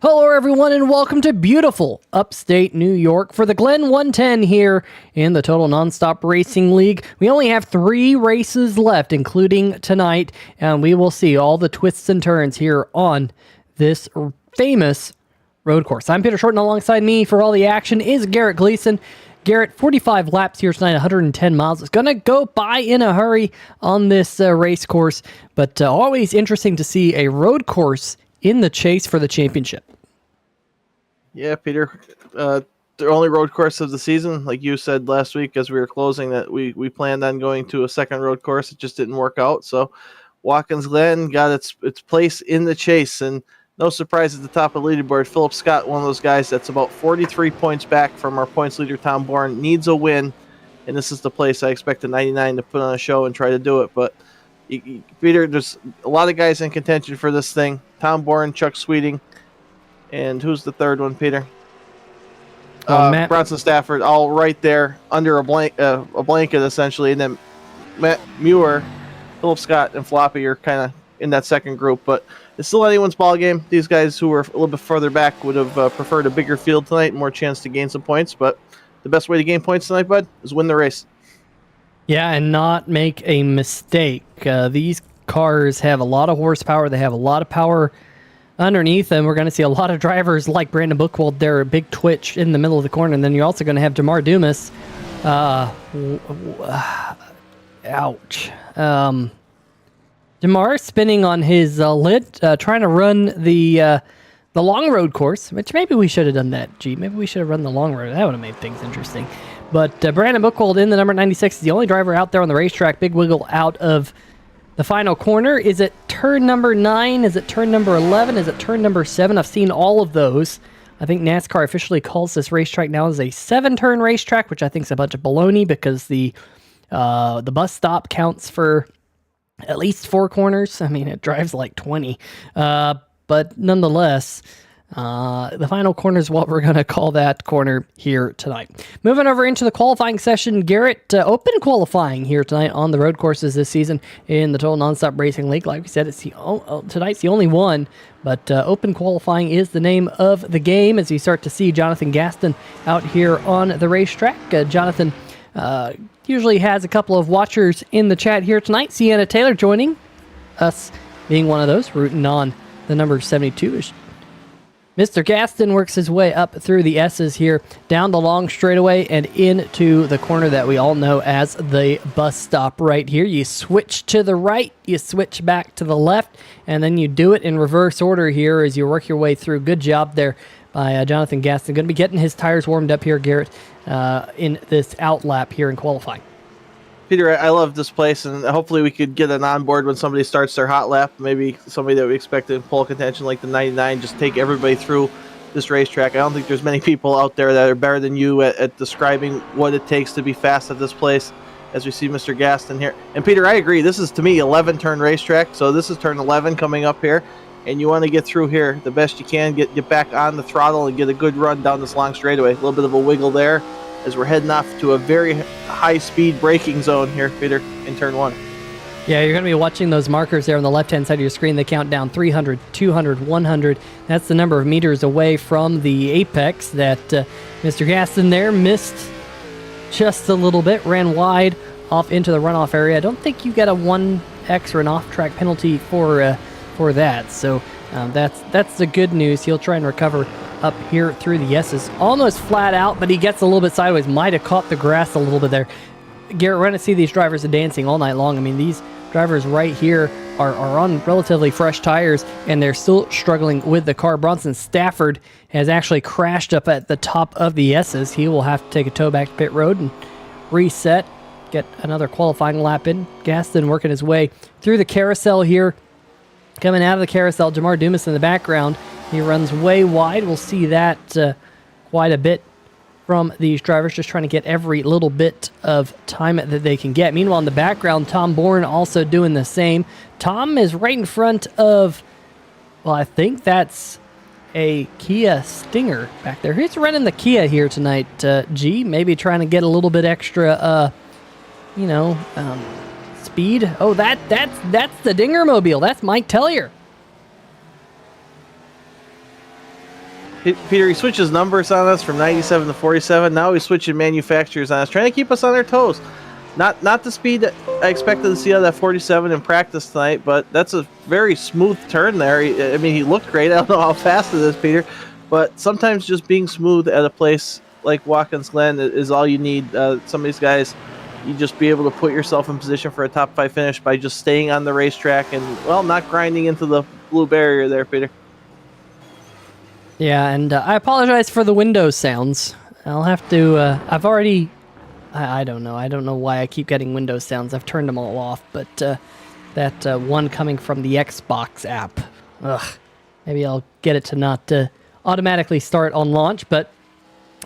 Hello, everyone, and welcome to beautiful upstate New York for the Glen 110 here in the Total Nonstop Racing League. We only have 3 races left, including tonight, and we will see all the twists and turns here on this famous road course. I'm Peter Shorten. Alongside me for all the action is Garrett Gleason. Garrett, 45 laps here tonight, 110 miles. It's going to go by in a hurry on this race course, but always interesting to see a road course in the chase for the championship. Yeah, Peter, the only road course of the season, like you said last week as we were closing, that we planned on going to a second road course. It just didn't work out. So Watkins Glen got its place in the chase, and no surprise at the top of the leaderboard. Philip Scott, one of those guys that's about 43 points back from our points leader, Tom Bourne, needs a win, and this is the place I expect the 99 to put on a show and try to do it. But Peter, there's a lot of guys in contention for this thing. Tom Bourne, Chuck Sweeting, and who's the third one, Peter? Bronson Stafford, all right there under a blanket essentially, and then Matt Muir, Philip Scott, and Floppy are kind of in that second group. But it's still anyone's ball game. These guys who were a little bit further back would have preferred a bigger field tonight, more chance to gain some points. But the best way to gain points tonight, bud, is win the race. Yeah, and not make a mistake. These cars have a lot of horsepower. They have a lot of power underneath them. We're going to see a lot of drivers like Brandon Buchwald there, a big twitch in the middle of the corner. And then you're also going to have Jamar Dumas. Ouch. Jamar spinning on his lid, trying to run the long road course, which maybe we should have done that. Maybe we should have run the long road. That would have made things interesting. But Brandon Buchwald in the number 96 is the only driver out there on the racetrack. Big wiggle out of the final corner. Is it turn number 9? Is it turn number 11? Is it turn number 7? I've seen all of those. I think NASCAR officially calls this racetrack now as a 7-turn racetrack, which I think is a bunch of baloney because the bus stop counts for at least 4 corners. I mean, it drives like 20. But nonetheless, the final corner is what we're going to call that corner here tonight. Moving over into the qualifying session, Garrett, open qualifying here tonight on the road courses this season in the Total Nonstop Racing League. Like we said, it's tonight's the only one, but open qualifying is the name of the game as you start to see Jonathan Gaston out here on the racetrack. Jonathan usually has a couple of watchers in the chat here tonight. Sienna Taylor joining us, being one of those, rooting on the number 72 is Mr. Gaston works his way up through the S's here, down the long straightaway and into the corner that we all know as the bus stop right here. You switch to the right, you switch back to the left, and then you do it in reverse order here as you work your way through. Good job there by Jonathan Gaston. Going to be getting his tires warmed up here, Garrett, in this out lap here in qualifying. Peter, I love this place, and hopefully we could get an onboard when somebody starts their hot lap. Maybe somebody that we expect to pull contention like the 99, just take everybody through this racetrack. I don't think there's many people out there that are better than you at describing what it takes to be fast at this place, as we see Mr. Gaston here. And Peter, I agree. This is, to me, 11-turn racetrack, so this is turn 11 coming up here, and you want to get through here the best you can, get back on the throttle and get a good run down this long straightaway. A little bit of a wiggle there as we're heading off to a very high-speed braking zone here, Peter, in turn 1. Yeah, you're going to be watching those markers there on the left-hand side of your screen. They count down 300, 200, 100. That's the number of meters away from the apex that Mr. Gaston there missed just a little bit, ran wide off into the runoff area. I don't think you get a 1x or an off-track penalty for that. So that's the good news. He'll try and recover up here through the S's. Almost flat out, but he gets a little bit sideways. Might have caught the grass a little bit there. Garrett, we're going to see these drivers dancing all night long. I mean, these drivers right here are on relatively fresh tires, and they're still struggling with the car. Bronson Stafford has actually crashed up at the top of the S's. He will have to take a tow back to pit road and reset, get another qualifying lap in. Gaston working his way through the carousel here. Coming out of the carousel, Jamar Dumas in the background. He runs way wide. We'll see that quite a bit from these drivers, just trying to get every little bit of time that they can get. Meanwhile, in the background, Tom Bourne also doing the same. Tom is right in front of, well, I think that's a Kia Stinger back there. He's running the Kia here tonight, G. Maybe trying to get a little bit extra, speed. Oh, that's the Dinger Mobile. That's Mike Tellier. Peter, he switches numbers on us from 97 to 47. Now he's switching manufacturers on us, trying to keep us on our toes. Not the speed that I expected to see out of that 47 in practice tonight, but that's a very smooth turn there. He looked great. I don't know how fast it is, Peter, but sometimes just being smooth at a place like Watkins Glen is all you need. Some of these guys, you just be able to put yourself in position for a top 5 finish by just staying on the racetrack and, well, not grinding into the blue barrier there, Peter. Yeah, and I apologize for the window sounds. I'll have to, I've already, I don't know. I don't know why I keep getting window sounds. I've turned them all off, but that one coming from the Xbox app. Ugh. Maybe I'll get it to not automatically start on launch, but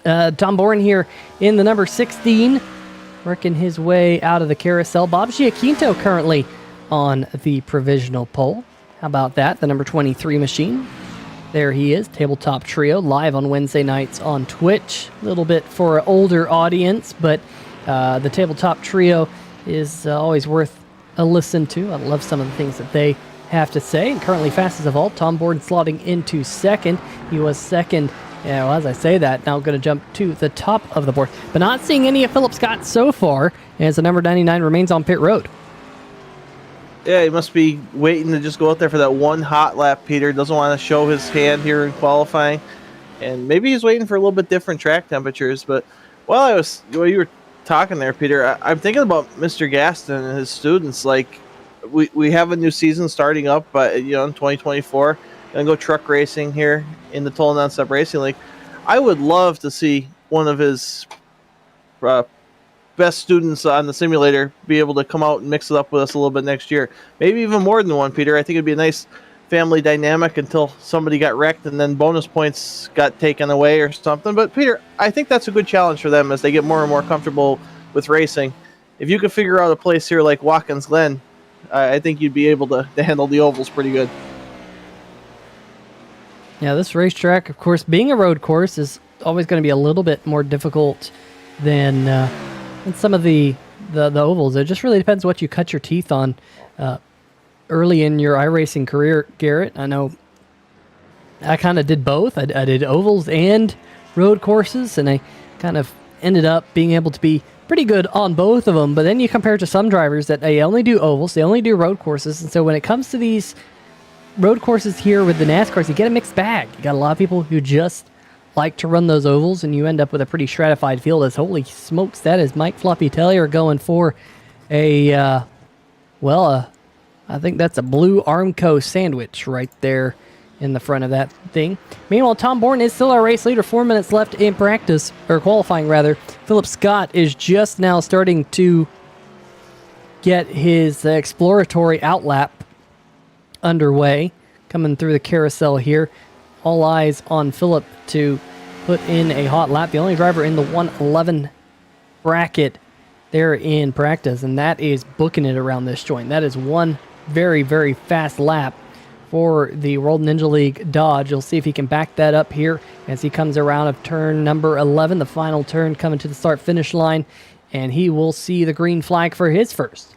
Tom Bourne here in the number 16, working his way out of the carousel. Bob Giaquinto currently on the provisional pole. How about that? The number 23 machine. There he is, Tabletop Trio, live on Wednesday nights on Twitch. A little bit for an older audience, but the Tabletop Trio is always worth a listen to. I love some of the things that they have to say. And currently fastest of all, Tom Bourne slotting into second. He was second. Yeah, well, as I say that, now going to jump to the top of the board. But not seeing any of Philip Scott so far, as the number 99 remains on pit road. Yeah, he must be waiting to just go out there for that one hot lap, Peter. Doesn't want to show his hand here in qualifying. And maybe he's waiting for a little bit different track temperatures. But while you were talking there, Peter, I'm thinking about Mr. Gaston and his students. Like, we have a new season starting up, but in 2024. Gonna go truck racing here in the Total Nonstop Racing League. I would love to see one of his best students on the simulator be able to come out and mix it up with us a little bit next year. Maybe even more than one, Peter. I think it'd be a nice family dynamic until somebody got wrecked and then bonus points got taken away or something. But, Peter, I think that's a good challenge for them as they get more and more comfortable with racing. If you could figure out a place here like Watkins Glen, I think you'd be able to handle the ovals pretty good. Yeah, this racetrack, of course, being a road course, is always going to be a little bit more difficult than some of the ovals. It just really depends what you cut your teeth on early in your iRacing career, Garrett. I know I kind of did both. I did ovals and road courses, and I kind of ended up being able to be pretty good on both of them. But then you compare it to some drivers that they only do ovals, they only do road courses. And so when it comes to these road courses here with the NASCARs, you get a mixed bag. You got a lot of people who just like to run those ovals, and you end up with a pretty stratified field. As holy smokes, that is Mike Floppy Taylor going for I think that's a blue Armco sandwich right there in the front of that thing. Meanwhile, Tom Bourne is still our race leader. 4 minutes left in practice, or qualifying rather. Philip Scott is just now starting to get his exploratory outlap underway, coming through the carousel here. All eyes on Philip to put in a hot lap. The only driver in the 111 bracket there in practice, and that is booking it around this joint. That is one very, very fast lap for the World Ninja League Dodge. You'll see if he can back that up here as he comes around of turn number 11, the final turn coming to the start-finish line, and he will see the green flag for his first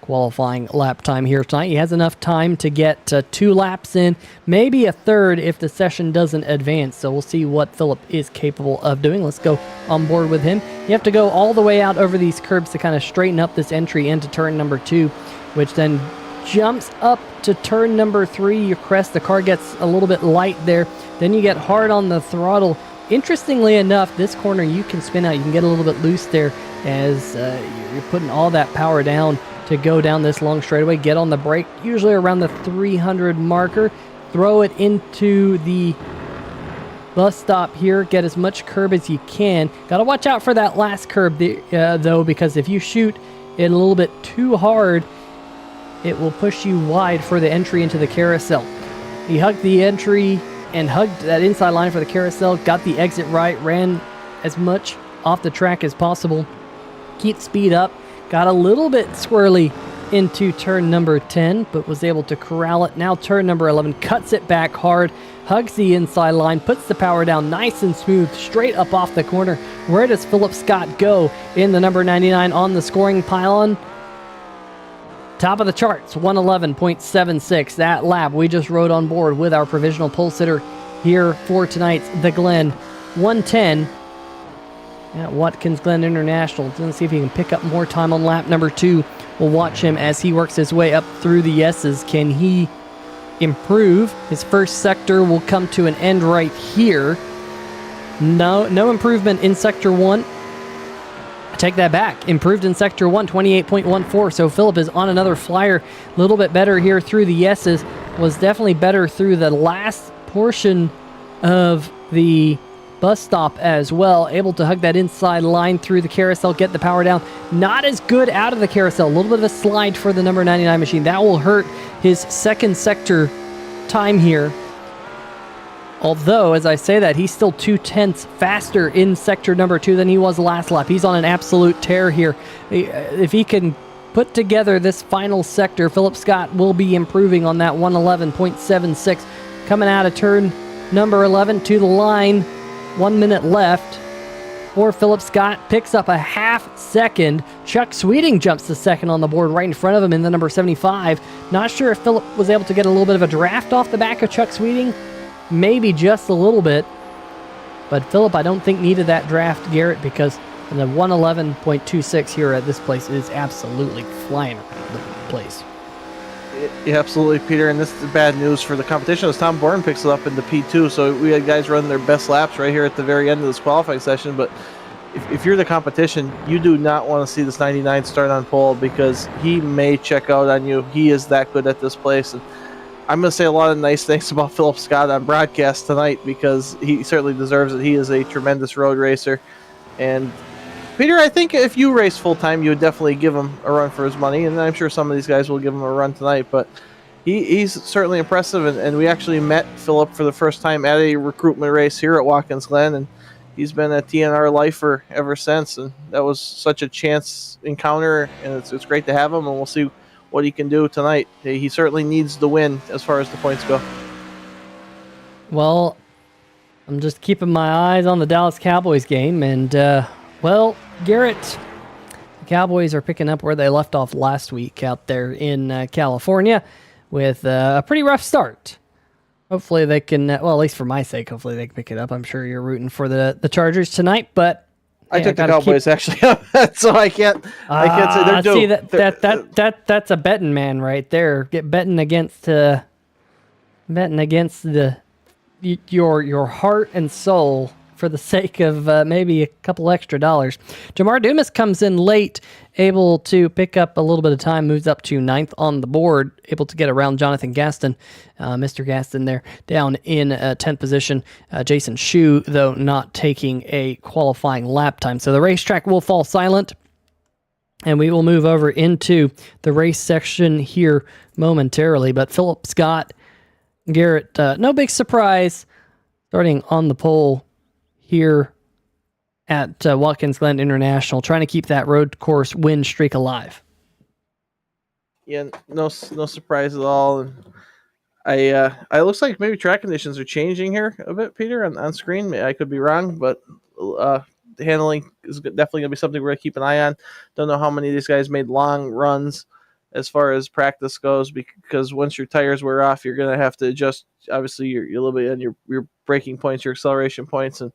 qualifying lap time here tonight. He has enough time to get 2 laps in, maybe a third if the session doesn't advance. So we'll see what Philip is capable of doing. Let's go on board with him. You have to go all the way out over these curbs to kind of straighten up this entry into turn number 2, which then jumps up to turn number 3. You crest, the car gets a little bit light there. Then you get hard on the throttle. Interestingly enough, this corner you can spin out. You can get a little bit loose there as you're putting all that power down to go down this long straightaway. Get on the brake, usually around the 300 marker. Throw it into the bus stop here. Get as much curb as you can. Got to watch out for that last curb though, because if you shoot it a little bit too hard, it will push you wide for the entry into the carousel. He hugged the entry and hugged that inside line for the carousel. Got the exit right. Ran as much off the track as possible. Keep speed up. Got a little bit squirrely into turn number 10, but was able to corral it. Now turn number 11, cuts it back hard, hugs the inside line, puts the power down nice and smooth, straight up off the corner. Where does Philip Scott go in the number 99 on the scoring pylon? Top of the charts, 111.76. That lap we just rode on board with our provisional pole sitter here for tonight's The Glen 110 at Watkins Glen International. Let's see if he can pick up more time on lap number 2. We'll watch him as he works his way up through the S's. Can he improve? His first sector will come to an end right here. No improvement in Sector 1. I take that back. Improved in Sector 1, 28.14. So Philip is on another flyer. A little bit better here through the S's. Was definitely better through the last portion of the bus stop as well. Able to hug that inside line through the carousel, get the power down. Not as good out of the carousel. A little bit of a slide for the number 99 machine. That will hurt his second sector time here. Although, as I say that, he's still 0.2 faster in sector number 2 than he was last lap. He's on an absolute tear here. If he can put together this final sector, Philip Scott will be improving on that 111.76. Coming out of turn number 11 to the line. 1 minute left. Or Philip Scott picks up a half second. Chuck Sweeting jumps to second on the board right in front of him in the number 75. Not sure if Philip was able to get a little bit of a draft off the back of Chuck Sweeting. Maybe just a little bit. But Philip, I don't think, needed that draft, Garrett, because the 111.26 here at this place is absolutely flying around the place. Yeah, absolutely, Peter. And this is bad news for the competition as Tom Bourne picks it up into P2. So we had guys run their best laps right here at the very end of this qualifying session. But if you're the competition, you do not want to see this 99 start on pole because he may check out on you. He is that good at this place. And I'm going to say a lot of nice things about Philip Scott on broadcast tonight because he certainly deserves it. He is a tremendous road racer. And Peter, I think if you race full-time, you would definitely give him a run for his money, and I'm sure some of these guys will give him a run tonight, but he's certainly impressive, and we actually met Philip for the first time at a recruitment race here at Watkins Glen, and he's been a TNR lifer ever since, and that was such a chance encounter, and it's great to have him, and we'll see what he can do tonight. He certainly needs the win as far as the points go. Well, I'm just keeping my eyes on the Dallas Cowboys game, and, well, Garrett, the Cowboys are picking up where they left off last week out there in California with a pretty rough start. Hopefully they can, well, at least for my sake, hopefully they can pick it up. I'm sure you're rooting for the Chargers tonight, but I took the Cowboys actually, so I can't say they're due. See that's a betting man right there. Get betting against the your heart and soul for the sake of maybe a couple extra dollars. Jamar Dumas comes in late, able to pick up a little bit of time, moves up to 9th on the board, able to get around Jonathan Gaston. Mr. Gaston there down in 10th position. Jason Schue, though, not taking a qualifying lap time. So the racetrack will fall silent, and we will move over into the race section here momentarily. But Philip Scott, Garrett, no big surprise, starting on the pole here at Watkins Glen International, trying to keep that road course win streak alive. Yeah, no surprise at all. And I looks like maybe track conditions are changing here a bit, Peter, on screen. I could be wrong, but the handling is definitely going to be something we're going to keep an eye on. Don't know how many of these guys made long runs as far as practice goes, because once your tires wear off, you're going to have to adjust, obviously, your little bit on your braking points, your acceleration points, and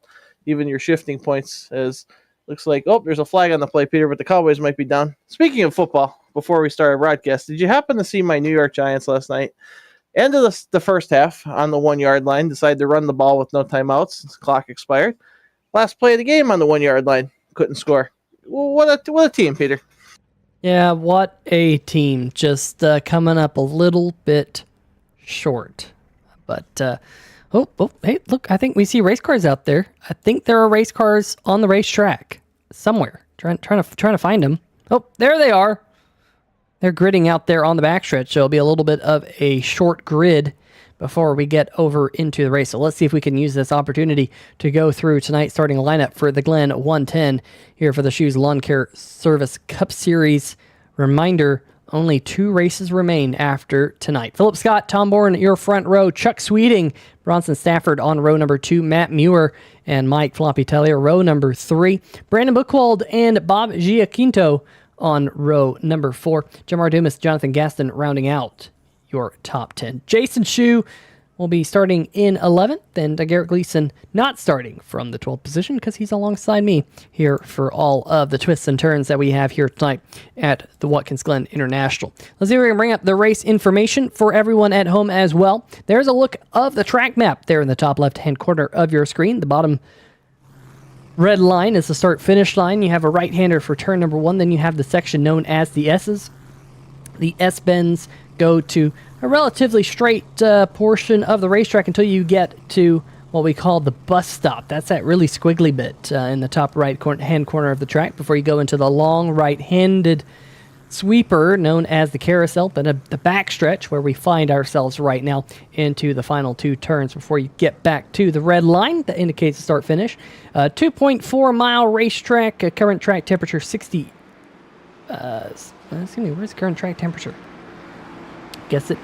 even your shifting points. As looks like, there's a flag on the play, Peter, but the Cowboys might be down. Speaking of football, before we start our broadcast, did you happen to see my New York Giants last night? End of the first half on the 1 yard line, decided to run the ball with no timeouts since the clock expired. Last play of the game on the 1 yard line, couldn't score. What a team, Peter. Yeah, what a team. Just coming up a little bit short. But, hey, look, I think we see race cars out there. I think there are race cars on the racetrack somewhere. Trying to find them. Oh, there they are. They're gridding out there on the backstretch, so it'll be a little bit of a short grid before we get over into the race. So let's see if we can use this opportunity to go through tonight's starting lineup for the Glen 110 here for the Schue's Lawn Care Service Cup Series. Reminder, only 2 races remain after tonight. Philip Scott, Tom Bourne, your front row. Chuck Sweeting, Bronson Stafford on row number 2. Matt Muir and Mike Floppy Tellier, row number 3. Brandon Buchwald and Bob Giaquinto on row number 4. Jamar Dumas, Jonathan Gaston rounding out your top 10. Jason Schue will be starting in 11th, and Garrett Gleason not starting from the 12th position because he's alongside me here for all of the twists and turns that we have here tonight at the Watkins Glen International. Let's see if we can bring up the race information for everyone at home as well. There's a look of the track map there in the top left-hand corner of your screen. The bottom red line is the start-finish line. You have a right-hander for turn number 1, then you have the section known as the S's. The S-bends go to a relatively straight portion of the racetrack until you get to what we call the bus stop. That's that really squiggly bit in the top right-hand corner of the track before you go into the long right-handed sweeper known as the carousel, but the backstretch where we find ourselves right now into the final 2 turns before you get back to the red line that indicates the start-finish. 2.4-mile racetrack, current track temperature 60. Excuse me, where's current track temperature? I guess it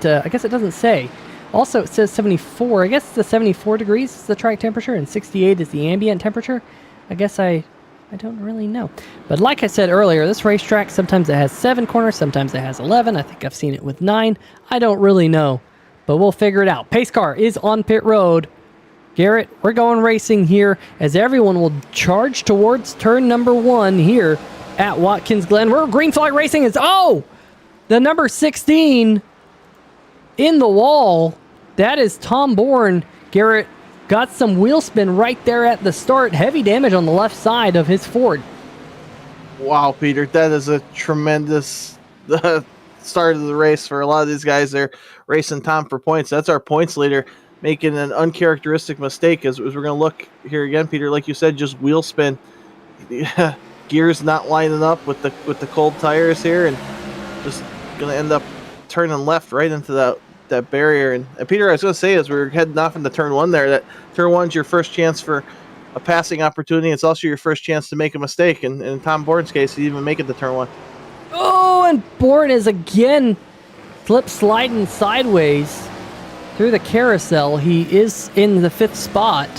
doesn't say. Also, it says 74. I guess it's the 74 degrees is the track temperature, and 68 is the ambient temperature. I guess I don't really know. But like I said earlier, this racetrack, sometimes it has 7 corners, sometimes it has 11. I think I've seen it with 9. I don't really know, but we'll figure it out. Pace car is on pit road. Garrett, we're going racing here as everyone will charge towards turn number 1 here at Watkins Glen. We're green flag racing. Is the number 16 in the wall. That is Tom Bourne. Garrett got some wheel spin right there at the start. Heavy damage on the left side of his Ford. Wow, Peter, that is a tremendous start of the race for a lot of these guys. They're racing Tom for points. That's our points leader making an uncharacteristic mistake as we're going to look here again, Peter. Like you said, just wheel spin. Gears not lining up with the cold tires here, and just going to end up turning left right into that barrier. And Peter, I was going to say, as we're heading off into turn 1 there, that turn 1's your first chance for a passing opportunity. It's also your first chance to make a mistake. And in Tom Bourne's case, he even make it to turn 1. Oh, and Bourne is again sliding sideways through the carousel. He is in the 5th spot.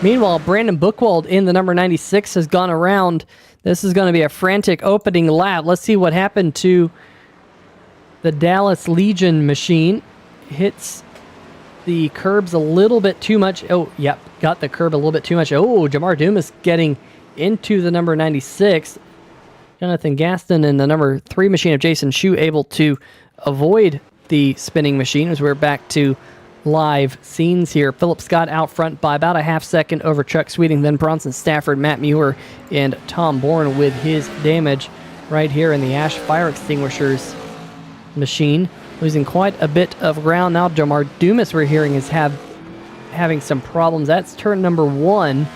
Meanwhile, Brandon Buchwald in the number 96 has gone around. This is going to be a frantic opening lap. Let's see what happened to the Dallas Legion machine. Hits the curbs a little bit too much. Oh, yep, got the curb a little bit too much. Oh, Jamar Dumas getting into the number 96. Jonathan Gaston and the number 3 machine of Jason Schue able to avoid the spinning machine as we're back to live scenes here. Philip Scott out front by about a half second over Chuck Sweeting, then Bronson Stafford, Matt Muir, and Tom Bourne with his damage right here in the Ash Fire Extinguishers machine. Losing quite a bit of ground now. Jamar Dumas, we're hearing, is having some problems. That's turn number 1.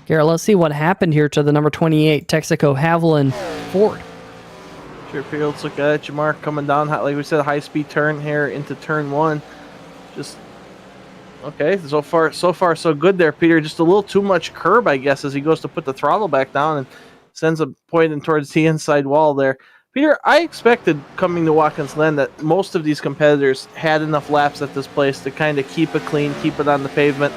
Garrett, let's see what happened here to the number 28 Texaco Haviland Ford. Sure, Peter, let's look at it. Jamar coming down, like we said, high-speed turn here into turn 1. Just, okay, so far so good there, Peter. Just a little too much curb, I guess, as he goes to put the throttle back down and sends a pointing towards the inside wall there. Peter, I expected coming to Watkins Glen that most of these competitors had enough laps at this place to kind of keep it clean, keep it on the pavement.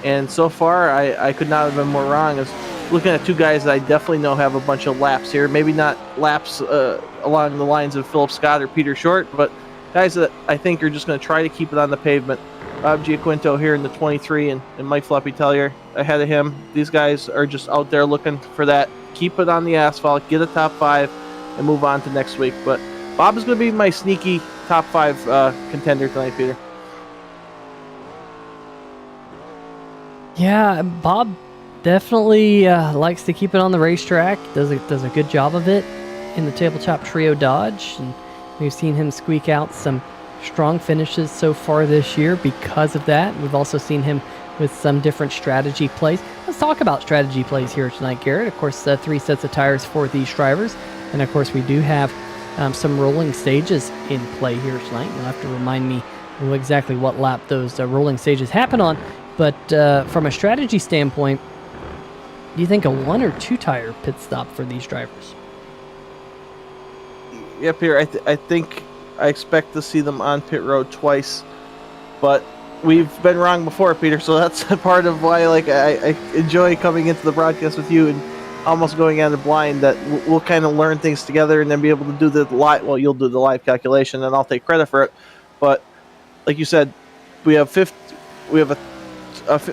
And so far, I could not have been more wrong. As looking at 2 guys that I definitely know have a bunch of laps here. Maybe not laps along the lines of Philip Scott or Peter Short, but guys that I think are just going to try to keep it on the pavement. Bob Giaquinto here in the 23 and Mike Floppy Tellier ahead of him. These guys are just out there looking for that. Keep it on the asphalt, get a top 5, and move on to next week. But Bob is going to be my sneaky top 5 contender tonight, Peter. Yeah, Bob definitely likes to keep it on the racetrack. Does a good job of it in the tabletop trio Dodge, and we've seen him squeak out some strong finishes so far this year because of that. We've also seen him with some different strategy plays. Let's talk about strategy plays here tonight, Garrett. Of course, 3 sets of tires for these drivers. And of course, we do have some rolling stages in play here tonight. You'll have to remind me exactly what lap those rolling stages happen on. But from a strategy standpoint, do you think a 1 or 2 tire pit stop for these drivers? Yeah, Peter, I think I expect to see them on pit road twice. But we've been wrong before, Peter, so that's a part of why I enjoy coming into the broadcast with you and almost going out of blind, that we'll kind of learn things together and then be able to do the live. Well, you'll do the live calculation and I'll take credit for it. But like you said, we have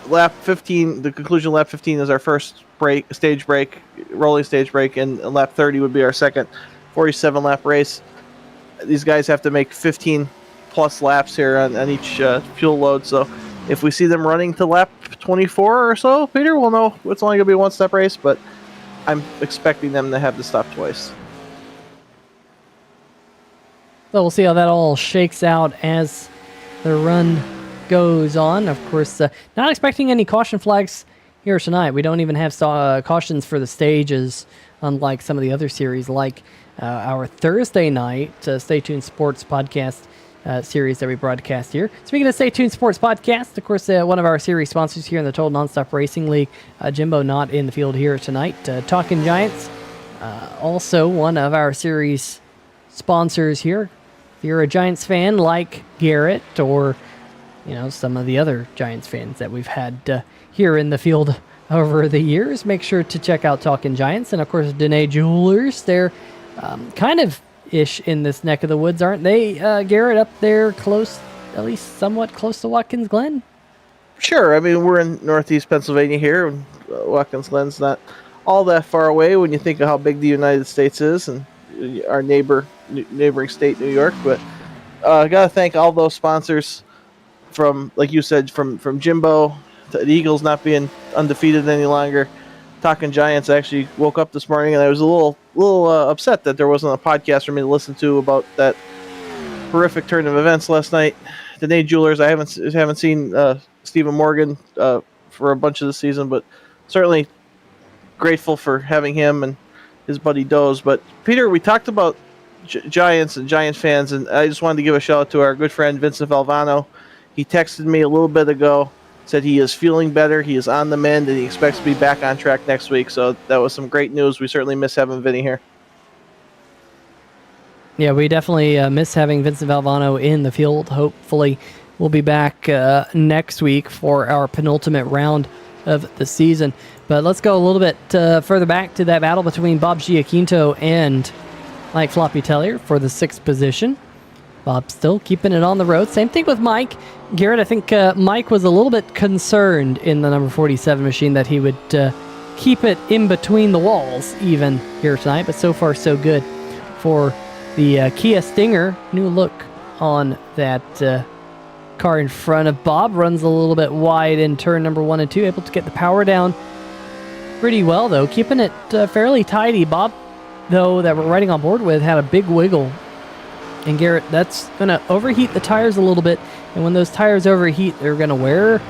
lap 15. The conclusion lap 15 is our first stage break, rolling stage break, and lap 30 would be our second 47 lap race. These guys have to make 15 plus laps here on each fuel load. So if we see them running to lap 24 or so, Peter, we'll know it's only going to be a one-step race, but I'm expecting them to have to stop twice. So we'll see how that all shakes out as the run goes on. Of course, not expecting any caution flags here tonight. We don't even have cautions for the stages, unlike some of the other series, like our Thursday night Stay Tuned Sports podcast series that we broadcast here. Speaking of Stay Tuned Sports podcast, of course, one of our series sponsors here in the Total Nonstop Racing League, Jimbo not in the field here tonight. Talking Giants, also one of our series sponsors here. If you're a Giants fan like Garrett or some of the other Giants fans that we've had here in the field over the years, make sure to check out Talking Giants. And of course, Dene Jewelers, they're kind of ish in this neck of the woods, aren't they, Garrett, up there close, at least somewhat close to Watkins Glen? Sure. I mean, we're in northeast Pennsylvania here, and Watkins Glen's not all that far away when you think of how big the United States is and our neighboring state, New York. But I got to thank all those sponsors from, like you said, from Jimbo to the Eagles not being undefeated any longer. Talking Giants, I actually woke up this morning and I was a little upset that there wasn't a podcast for me to listen to about that horrific turn of events last night. Dene Jewelers, I haven't seen Stephen Morgan for a bunch of the season, but certainly grateful for having him and his buddy Doze. But Peter, we talked about Giants and Giants fans, and I just wanted to give a shout out to our good friend Vincent Valvano. He texted me a little bit ago, said he is feeling better, he is on the mend, and he expects to be back on track next week. So that was some great news. We certainly miss having Vinny here. Yeah, we definitely miss having Vincent Valvano in the field. Hopefully we'll be back next week for our penultimate round of the season. But let's go a little bit further back to that battle between Bob Giaquinto and Mike Floppy Tellier for the 6th position. Bob still keeping it on the road. Same thing with Mike. Garrett, I think Mike was a little bit concerned in the number 47 machine that he would keep it in between the walls even here tonight, but so far so good for the Kia Stinger. New look on that car in front of Bob. Runs a little bit wide in turn number 1 and 2, able to get the power down pretty well, though, keeping it fairly tidy. Bob, though, that we're riding on board with, had a big wiggle. And Garrett, that's going to overheat the tires a little bit. And when those tires overheat, they're going to wear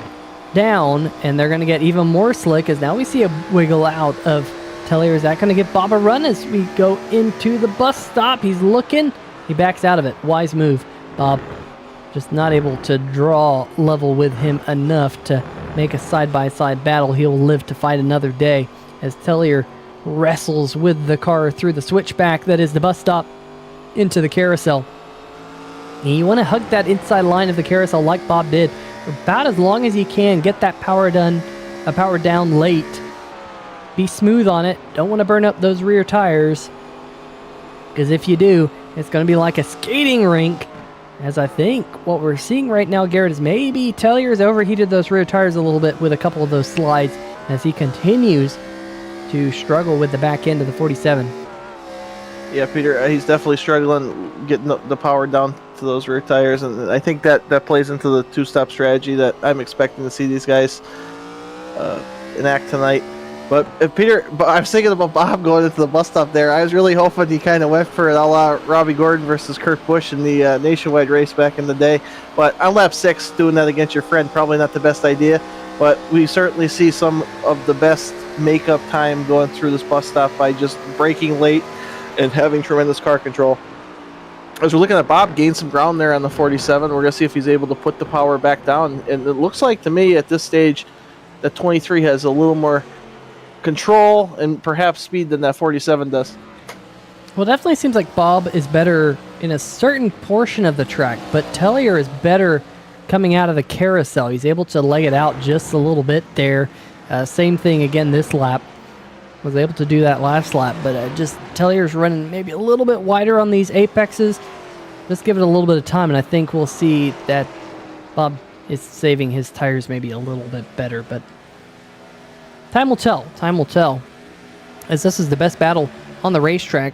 down, and they're going to get even more slick, as now we see a wiggle out of Tellier. Is that going to give Bob a run as we go into the bus stop? He's looking. He backs out of it. Wise move. Bob just not able to draw level with him enough to make a side-by-side battle. He'll live to fight another day as Tellier wrestles with the car through the switchback that is the bus stop into the carousel. And you want to hug that inside line of the carousel like Bob did for about as long as you can. Get that power down late. Be smooth on it. Don't want to burn up those rear tires, because if you do, it's going to be like a skating rink. As I think what we're seeing right now, Garrett, is maybe Tellier's overheated those rear tires a little bit with a couple of those slides as he continues to struggle with the back end of the 47. Yeah, Peter, he's definitely struggling getting the power down to those rear tires, and I think that plays into the two-stop strategy that I'm expecting to see these guys enact tonight. But Peter, I was thinking about Bob going into the bus stop there. I was really hoping he kind of went for it a la Robbie Gordon versus Kurt Busch in the Nationwide race back in the day. But on lap 6, doing that against your friend, probably not the best idea. But we certainly see some of the best makeup time going through this bus stop by just braking late and having tremendous car control. As we're looking at Bob gain some ground there on the 47, we're going to see if he's able to put the power back down. And it looks like to me at this stage that 23 has a little more control and perhaps speed than that 47 does. Well, it definitely seems like Bob is better in a certain portion of the track, but Tellier is better coming out of the carousel. He's able to leg it out just a little bit there. Same thing again this lap. Was able to do that last lap, but just Tellier's running maybe a little bit wider on these apexes. Just give it a little bit of time, and I think we'll see that Bob is saving his tires maybe a little bit better, but time will tell. Time will tell. As this is the best battle on the racetrack,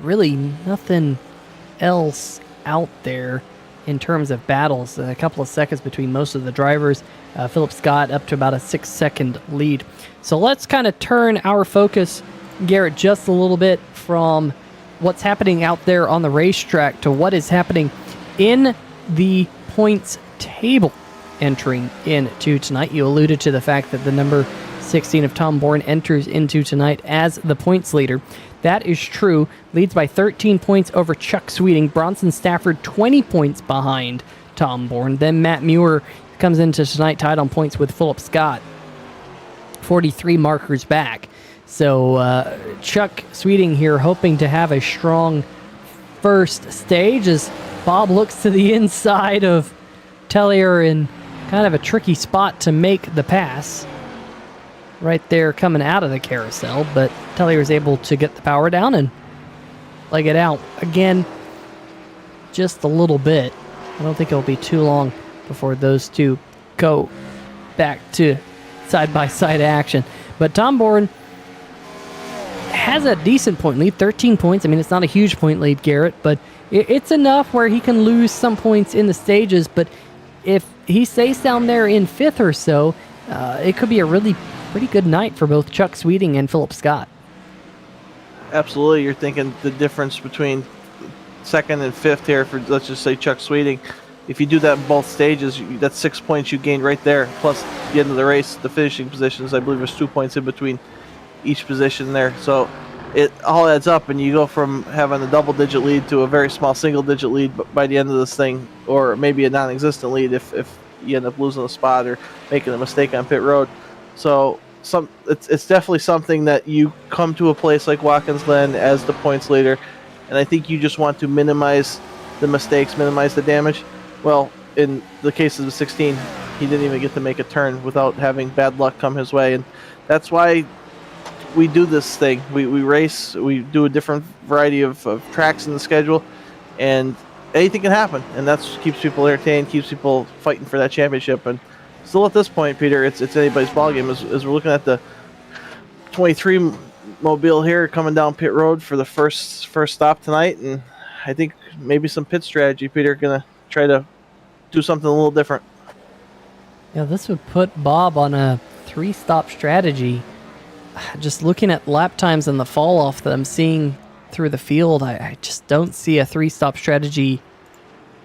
really nothing else out there in terms of battles. A couple of seconds between most of the drivers. Philip Scott up to about a 6-second lead. So let's kind of turn our focus, Garrett, just a little bit from what's happening out there on the racetrack to what is happening in the points table entering into tonight. You alluded to the fact that the number 16 of Tom Bourne enters into tonight as the points leader. That is true. Leads by 13 points over Chuck Sweeting. Bronson Stafford 20 points behind Tom Bourne. Then Matt Muir comes into tonight tied on points with Philip Scott. 43 markers back. So Chuck Sweeting here hoping to have a strong first stage as Bob looks to the inside of Tellier in kind of a tricky spot to make the pass. Right there coming out of the carousel, but Tellier is able to get the power down and leg it out. Again, just a little bit. I don't think it'll be too long before those two go back to side-by-side action. But Tom Bourne has a decent point lead, 13 points. I mean, it's not a huge point lead, Garrett, but it's enough where he can lose some points in the stages. But if he stays down there in 5th or so, it could be a really pretty good night for both Chuck Sweeting and Philip Scott. Absolutely. You're thinking the difference between 2nd and 5th here for, let's just say, Chuck Sweeting. If you do that in both stages, that's 6 points you gained right there. Plus, the end of the race, the finishing positions, I believe there's 2 points in between each position there. So it all adds up, and you go from having a double-digit lead to a very small single-digit lead by the end of this thing, or maybe a non-existent lead if you end up losing a spot or making a mistake on pit road. So it's definitely something that you come to a place like Watkins Glen as the points leader, and I think you just want to minimize the mistakes, minimize the damage. Well, in the case of the 16, he didn't even get to make a turn without having bad luck come his way, and that's why we do this thing. We race, we do a different variety of tracks in the schedule, and anything can happen, and that keeps people entertained, keeps people fighting for that championship. And still at this point, Peter, it's anybody's ballgame as we're looking at the 23 mobile here coming down pit road for the first stop tonight, and I think maybe some pit strategy. Peter gonna try to do something a little different. Yeah, this would put Bob on a 3-stop strategy. Just looking at lap times and the fall off that I'm seeing through the field, I just don't see a 3-stop strategy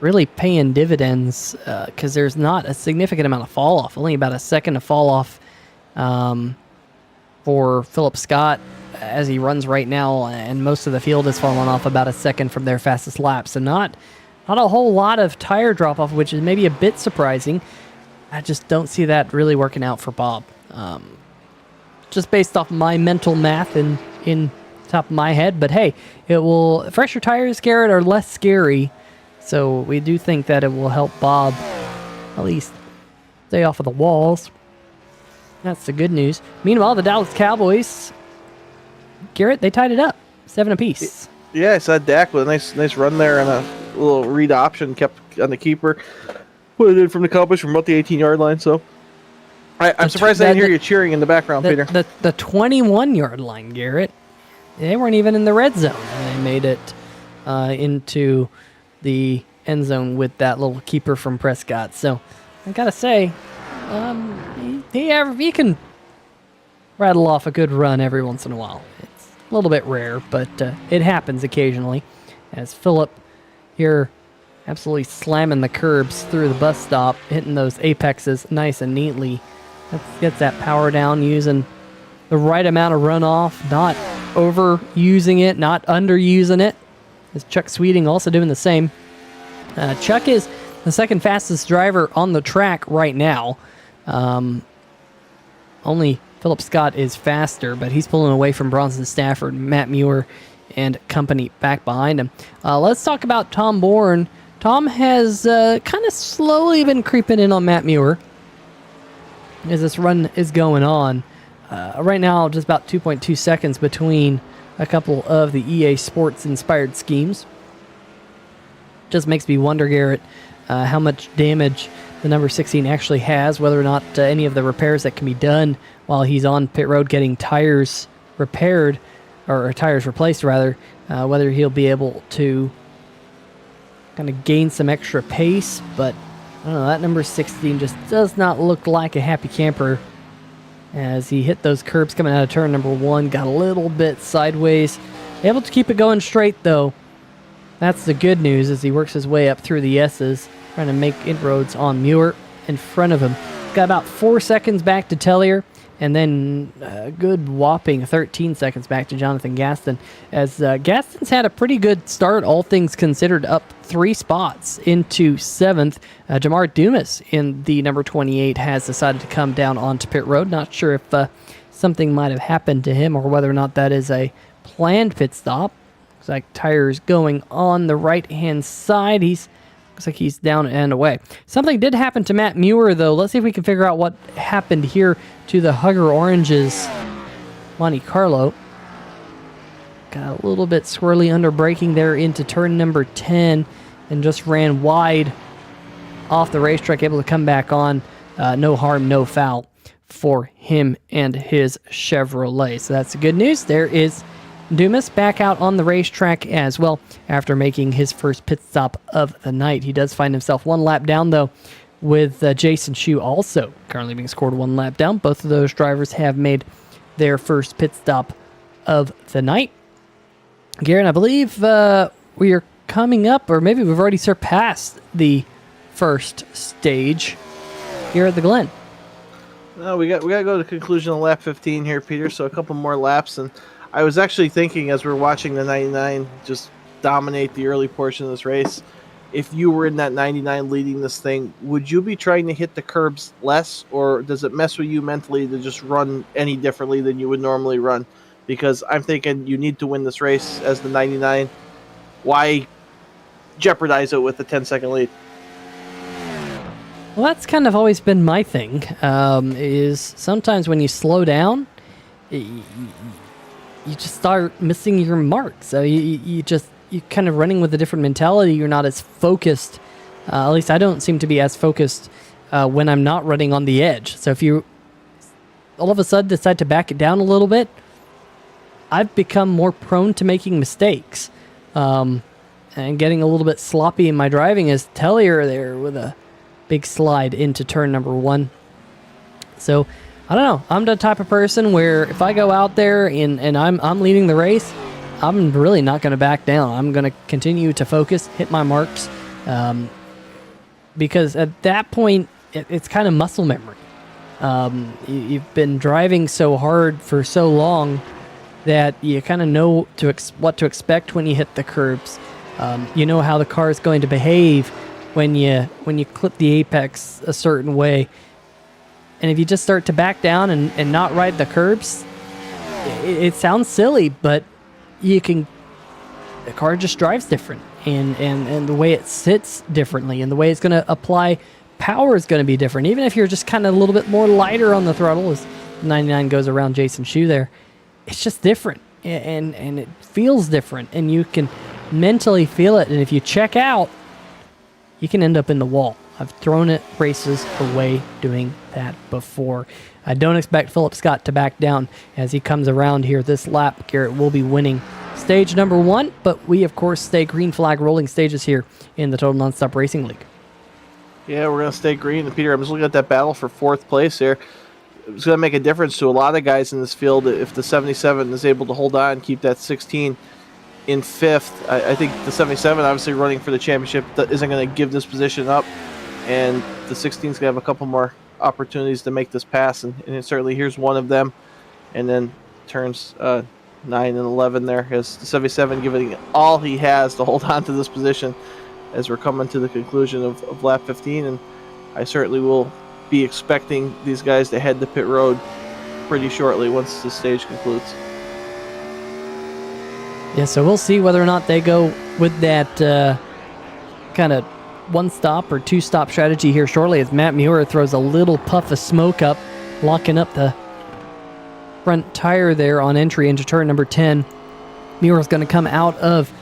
really paying dividends because there's not a significant amount of fall off. Only about a second of fall off for Philip Scott as he runs right now, and most of the field has fallen off about a second from their fastest lap. So not a whole lot of tire drop off, which is maybe a bit surprising. I just don't see that really working out for Bob. Just based off my mental math in top of my head, but hey, it will. Fresher tires, Garrett, are less scary, so we do think that it will help Bob at least stay off of the walls. That's the good news. Meanwhile, the Dallas Cowboys, Garrett, they tied it up 7 apiece. Yeah, I saw Dak with a nice run there and a little read option, kept on the keeper, put it in from the Cowboys from about the 18-yard line. So I'm surprised I didn't hear you cheering in the background, Peter. The 21-yard line, Garrett. They weren't even in the red zone, and they made it into the end zone with that little keeper from Prescott. So I gotta say, he can rattle off a good run every once in a while. It's a little bit rare, but it happens occasionally. As Philip here absolutely slamming the curbs through the bus stop, hitting those apexes nice and neatly. Gets that power down using the right amount of runoff, not overusing it, not underusing it. As Chuck Sweeting also doing the same. Chuck is the second fastest driver on the track right now. Only Philip Scott is faster, but he's pulling away from Bronson Stafford, Matt Muir, and company back behind him. Let's talk about Tom Bourne. Tom has kind of slowly been creeping in on Matt Muir as this run is going on. Right now, just about 2.2 seconds between a couple of the EA Sports inspired schemes. Just makes me wonder, Garrett, how much damage the number 16 actually has, whether or not any of the repairs that can be done while he's on pit road getting tires repaired, or tires replaced rather, whether he'll be able to kind of gain some extra pace. But I don't know, that number 16 just does not look like a happy camper as he hit those curbs coming out of turn number 1, got a little bit sideways. Able to keep it going straight though. That's the good news as he works his way up through the S's, trying to make inroads on Muir in front of him. Got about 4 seconds back to Tellier, and then a good whopping 13 seconds back to Jonathan Gaston, as Gaston's had a pretty good start, all things considered, up 3 spots into 7th. Jamar Dumas in the number 28 has decided to come down onto pit road. Not sure if something might have happened to him or whether or not that is a planned pit stop. Looks like tires going on the right-hand side. Looks like he's down and away. Something did happen to Matt Muir, though. Let's see if we can figure out what happened here to the Hugger Oranges Monte Carlo. Got a little bit swirly under braking there into turn number 10 and just ran wide off the racetrack, able to come back on. No harm, no foul for him and his Chevrolet. So that's the good news. There is Dumas back out on the racetrack as well after making his first pit stop of the night. He does find himself 1 lap down, though, with Jason Schue also currently being scored 1 lap down. Both of those drivers have made their first pit stop of the night. Garrett, I believe we are coming up, or maybe we've already surpassed the first stage here at the Glen. No, we got to go to the conclusion of lap 15 here, Peter, so a couple more laps. And I was actually thinking as we're watching the 99 just dominate the early portion of this race, if you were in that 99 leading this thing, would you be trying to hit the curbs less, or does it mess with you mentally to just run any differently than you would normally run? Because I'm thinking you need to win this race as the 99. Why jeopardize it with a 10-second lead? Well, that's kind of always been my thing, is sometimes when you slow down, you just start missing your mark. So you're kind of running with a different mentality. You're not as focused. At least I don't seem to be as focused when I'm not running on the edge. So if you all of a sudden decide to back it down a little bit, I've become more prone to making mistakes and getting a little bit sloppy in my driving, as Tellier there with a big slide into turn number 1. So I don't know. I'm the type of person where if I go out there and I'm leading the race, I'm really not going to back down. I'm going to continue to focus, hit my marks, because at that point, it's kind of muscle memory. You've been driving so hard for so long that you kind of know what to expect when you hit the curbs. You know how the car is going to behave when you clip the apex a certain way. And if you just start to back down and not ride the curbs, it sounds silly, but the car just drives different, and the way it sits differently, and the way it's going to apply power is going to be different. Even if you're just kind of a little bit more lighter on the throttle as 99 goes around Jason Schue there, it's just different, and it feels different, and you can mentally feel it. And if you check out, you can end up in the wall. I've thrown races away doing that before. I don't expect Philip Scott to back down as he comes around here this lap. Garrett will be winning stage number 1, but we, of course, stay green flag rolling stages here in the Total Nonstop Racing League. Yeah, we're going to stay green. And Peter, I'm just looking at that battle for 4th place here. It's going to make a difference to a lot of guys in this field if the 77 is able to hold on and keep that 16 in 5th. I think the 77, obviously running for the championship, isn't going to give this position up. And the 16's going to have a couple more opportunities to make this pass, and certainly here's one of them. And then turns 9 and 11 there, has the 77 giving all he has to hold on to this position as we're coming to the conclusion of lap 15. And I certainly will be expecting these guys to head to pit road pretty shortly once the stage concludes. Yeah, so we'll see whether or not they go with that kind of one-stop or two-stop strategy here shortly, as Matt Muir throws a little puff of smoke up, locking up the front tire there on entry into turn number 10. Muir's going to come out of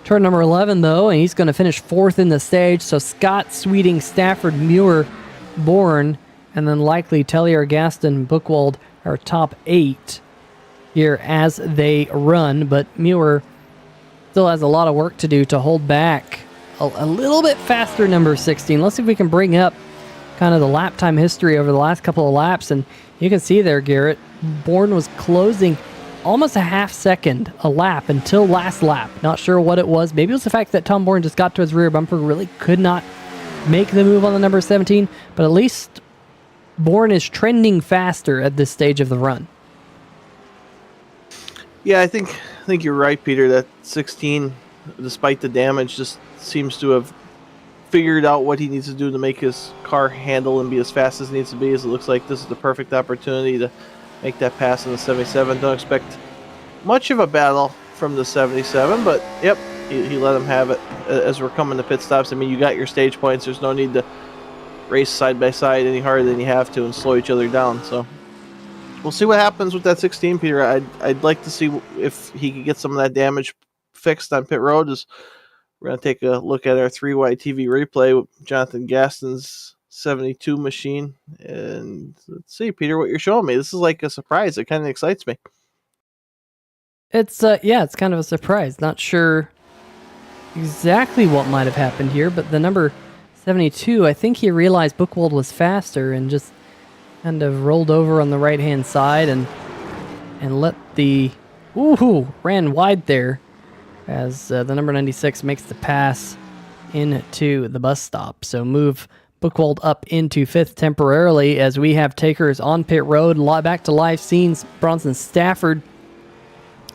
Turn number 11, though, and he's going to finish 4th in the stage. So Scott, Sweeting, Stafford, Muir, Bourne, and then likely Tellier, Gaston, Buchwald are top 8 here as they run. But Muir still has a lot of work to do to hold back a little bit faster number 16. Let's see if we can bring up kind of the lap time history over the last couple of laps. And you can see there, Garrett, Bourne was closing almost a half second a lap until last lap. Not sure what it was. Maybe it was the fact that Tom Bourne just got to his rear bumper, really could not make the move on the number 17. But at least Bourne is trending faster at this stage of the run. Yeah, I think you're right, Peter. That 16, despite the damage, just seems to have figured out what he needs to do to make his car handle and be as fast as it needs to be. As it looks like this is the perfect opportunity to make that pass in the 77. Don't expect much of a battle from the 77, but yep, he let him have it as we're coming to pit stops. I mean, you got your stage points. There's no need to race side by side any harder than you have to and slow each other down. So we'll see what happens with that 16, Peter. I'd like to see if he could get some of that damage fixed on pit road. We're going to take a look at our 3Y TV replay with Jonathan Gaston's 72 machine. And let's see, Peter, what you're showing me. This is like a surprise. It kind of excites me. It's it's kind of a surprise. Not sure exactly what might have happened here, but the number 72, I think he realized Buchwald was faster and just kind of rolled over on the right-hand side and let the... Ooh, ran wide there as the number 96 makes the pass into the bus stop. So move Buchwald up into 5th temporarily as we have takers on pit road. Back to live scenes. Bronson Stafford,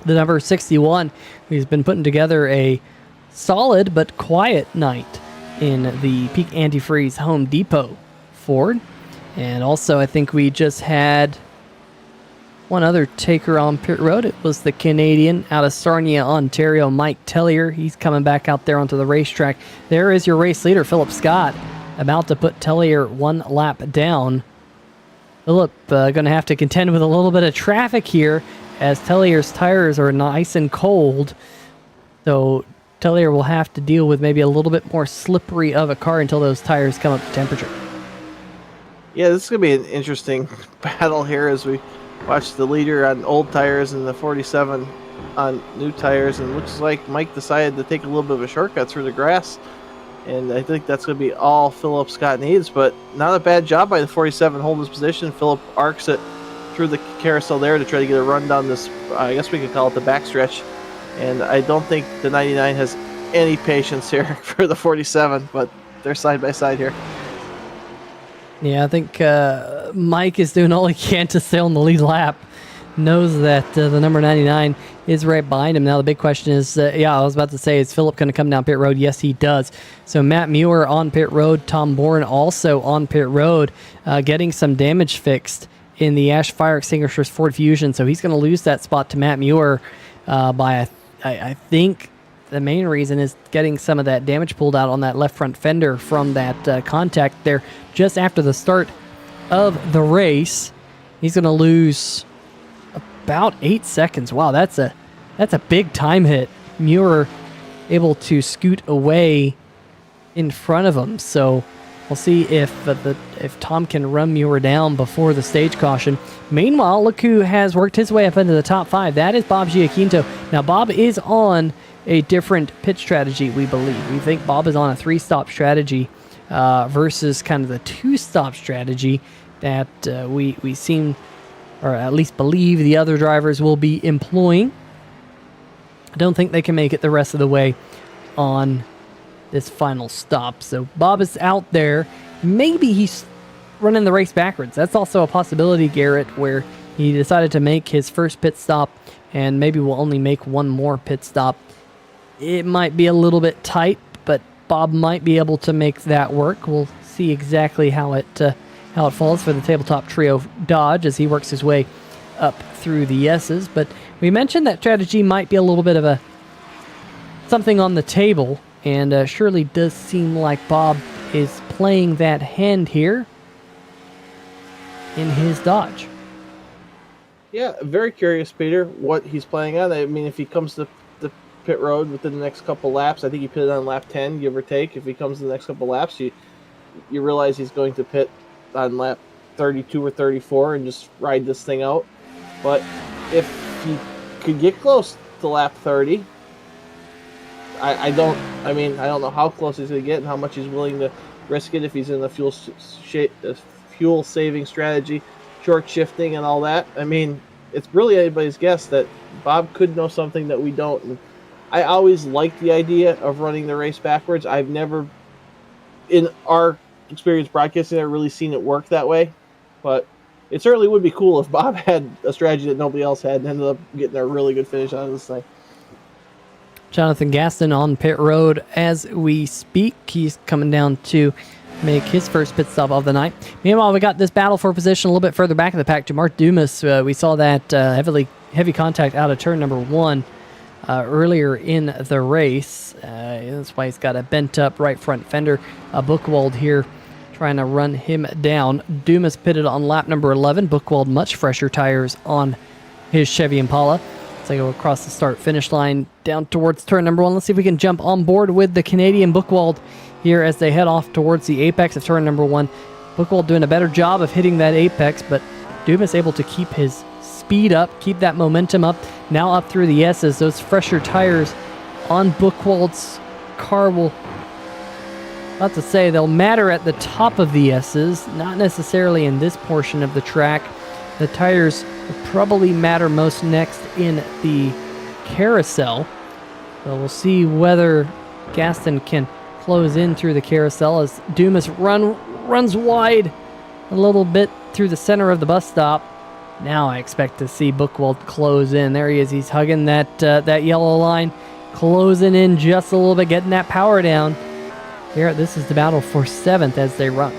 the number 61, who's been putting together a solid but quiet night in the Peak Antifreeze Home Depot Ford. And also, I think we just had one other taker on pit road. It was the Canadian out of Sarnia, Ontario, Mike Tellier. He's coming back out there onto the racetrack. There is your race leader, Philip Scott, about to put Tellier one lap down. Philip going to have to contend with a little bit of traffic here as Tellier's tires are nice and cold. So Tellier will have to deal with maybe a little bit more slippery of a car until those tires come up to temperature. Yeah, this is going to be an interesting battle here as we watch the leader on old tires and the 47 on new tires. And it looks like Mike decided to take a little bit of a shortcut through the grass. And I think that's going to be all Philip Scott needs. But not a bad job by the 47 holding his position. Philip arcs it through the carousel there to try to get a run down this, I guess we could call it the backstretch. And I don't think the 99 has any patience here for the 47, but they're side by side here. Yeah, I think Mike is doing all he can to stay on the lead lap. Knows that the number 99 is right behind him. Now the big question is, I was about to say, is Philip going to come down pit road? Yes, he does. So Matt Muir on pit road. Tom Bourne also on pit road, getting some damage fixed in the Ash Fire Extinguishers Ford Fusion. So he's going to lose that spot to Matt Muir by, I think, the main reason is getting some of that damage pulled out on that left front fender from that contact there just after the start of the race. He's going to lose about 8 seconds. Wow, that's a big time hit. Muir able to scoot away in front of him. So we'll see if Tom can run Muir down before the stage caution. Meanwhile, look who has worked his way up into the top 5. That is Bob Giaquinto. Now, Bob is on a different pit strategy, we believe. We think Bob is on a 3-stop strategy versus kind of the 2-stop strategy that we seem, or at least believe, the other drivers will be employing. I don't think they can make it the rest of the way on this final stop. So Bob is out there. Maybe he's running the race backwards. That's also a possibility, Garrett, where he decided to make his first pit stop and maybe will only make one more pit stop. It might be a little bit tight, but Bob might be able to make that work. We'll see exactly how it falls for the Tabletop Trio Dodge as he works his way up through the S's. But we mentioned that strategy might be a little bit of something on the table, and surely does seem like Bob is playing that hand here in his Dodge. Yeah, very curious, Peter, what he's playing on. I mean, if he comes to pit road within the next couple laps. I think he pitted on lap 10, give or take. If he comes to the next couple laps, you realize he's going to pit on lap 32 or 34 and just ride this thing out. But if he could get close to lap 30, I don't know how close he's going to get and how much he's willing to risk it if he's in the fuel saving strategy, short shifting and all that. I mean, it's really anybody's guess that Bob could know something that we don't. And I always liked the idea of running the race backwards. I've never, in our experience broadcasting, I've really seen it work that way. But it certainly would be cool if Bob had a strategy that nobody else had and ended up getting a really good finish out of this thing. Jonathan Gaston on pit road as we speak. He's coming down to make his first pit stop of the night. Meanwhile, we got this battle for position a little bit further back in the pack to Mark Dumas. We saw that heavy contact out of turn number 1 earlier in the race. That's why he's got a bent up right front fender. Buchwald here trying to run him down. Dumas pitted on lap number 11. Buchwald much fresher tires on his Chevy Impala. As I go across the start-finish line down towards turn number 1. Let's see if we can jump on board with the Canadian Buchwald here as they head off towards the apex of turn number 1. Buchwald doing a better job of hitting that apex, but Dumas able to keep his speed up, keep that momentum up. Now up through the S's. Those fresher tires on Buchwald's car will, not to say they'll matter at the top of the S's, not necessarily in this portion of the track. The tires will probably matter most next in the carousel. So we'll see whether Gaston can close in through the carousel as Dumas runs wide a little bit through the center of the bus stop. Now I expect to see Buchwald close in. There he is. He's hugging that yellow line, closing in just a little bit, getting that power down. Here, this is the battle for 7th as they run.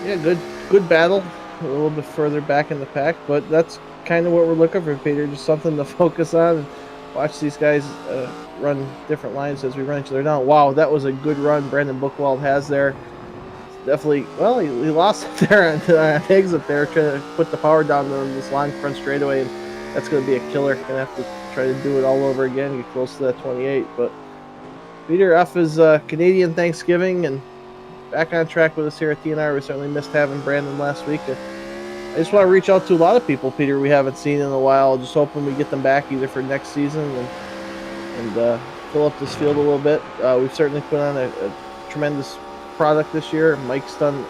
Yeah, good battle. A little bit further back in the pack, but that's kind of what we're looking for, Peter. Just something to focus on and watch these guys run different lines as we run each other down. Wow, that was a good run Brandon Buchwald has there. Definitely, well, he lost it there on the exit there, trying to put the power down on this long front straightaway, and that's going to be a killer. Going to have to try to do it all over again, get close to that 28. But Peter, F is Canadian Thanksgiving, and back on track with us here at TNR. We certainly missed having Brandon last week. I just want to reach out to a lot of people, Peter, we haven't seen in a while. Just hoping we get them back either for next season and fill up this field a little bit. We've certainly put on a tremendous product this year. Mike's done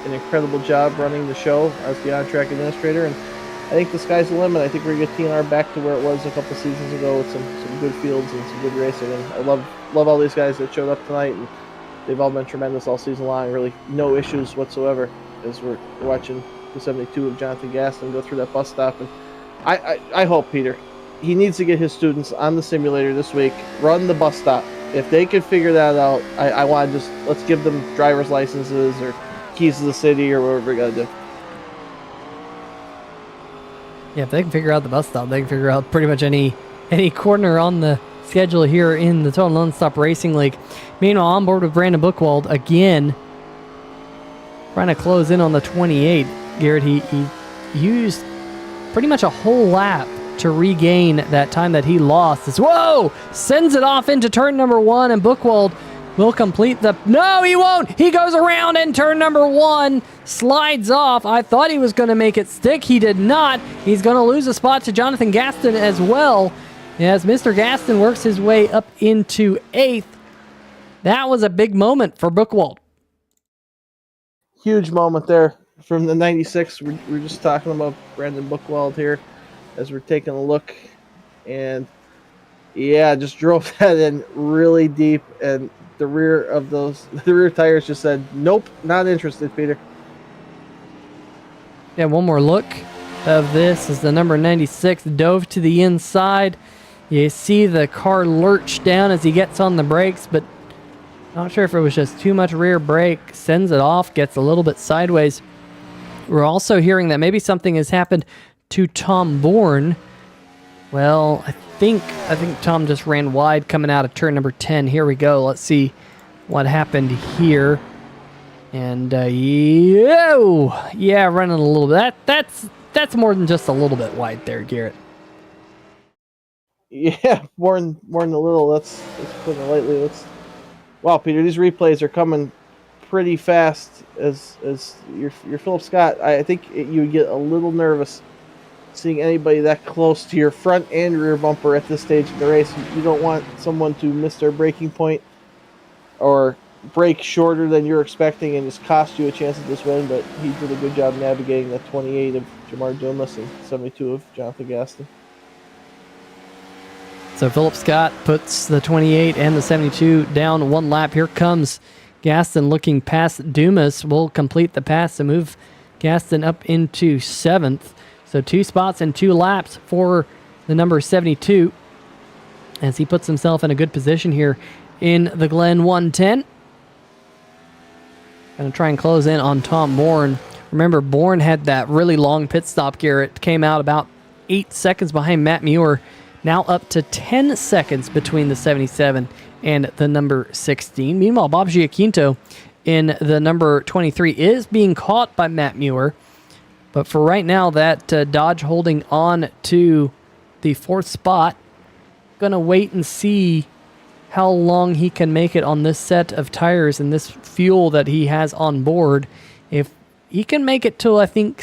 an incredible job running the show as the on-track administrator, and I think the sky's the limit. I think we're going to get TNR back to where it was a couple seasons ago with some good fields and some good racing. And I love all these guys that showed up tonight, and they've all been tremendous all season long. Really no issues whatsoever as we're watching the 72 of Jonathan Gaston go through that bus stop. And I hope, Peter, he needs to get his students on the simulator this week, run the bus stop. If they can figure that out, I want to just, let's give them driver's licenses or keys to the city or whatever we got to do. Yeah, if they can figure out the bus stop, they can figure out pretty much any corner on the schedule here in the Total Nonstop Racing League. Meanwhile, on board with Brandon Buchwald again, trying to close in on the 28. Garrett, he used pretty much a whole lap to regain that time that he lost. Whoa! Sends it off into turn number 1, and Buchwald will complete the... No, he won't! He goes around in turn number 1, slides off. I thought he was going to make it stick. He did not. He's going to lose a spot to Jonathan Gaston as well, as Mr. Gaston works his way up into 8th. That was a big moment for Buchwald. Huge moment there from the 96. We're just talking about Brandon Buchwald here as we're taking a look, and yeah, just drove that in really deep, and the rear tires just said nope, not interested, Peter. Yeah, one more look of this as the number 96 dove to the inside. You see the car lurch down as he gets on the brakes, but not sure if it was just too much rear brake. Sends it off, gets a little bit sideways. We're also hearing that maybe something has happened to Tom Bourne. Well, I think Tom just ran wide coming out of turn number 10. Here we go. Let's see what happened here. And yeah, running a little bit. That's more than just a little bit wide there, Garrett. Yeah, more than a little. Let's putting it lightly. Wow, Peter, these replays are coming pretty fast. As your Philip Scott, I think you would get a little nervous seeing anybody that close to your front and rear bumper at this stage of the race. You don't want someone to miss their braking point or break shorter than you're expecting and just cost you a chance at this win. But he did a good job navigating the 28 of Jamar Dumas and 72 of Jonathan Gaston. So Philip Scott puts the 28 and the 72 down one lap. Here comes Gaston looking past Dumas. Will complete the pass to move Gaston up into 7th. So 2 spots and 2 laps for the number 72 as he puts himself in a good position here in the Glen 110. Going to try and close in on Tom Bourne. Remember, Bourne had that really long pit stop, Garrett. Came out about 8 seconds behind Matt Muir. Now up to 10 seconds between the 77 and the number 16. Meanwhile, Bob Giaquinto in the number 23 is being caught by Matt Muir. But for right now, that Dodge holding on to the 4th spot. Going to wait and see how long he can make it on this set of tires and this fuel that he has on board. If he can make it till, I think,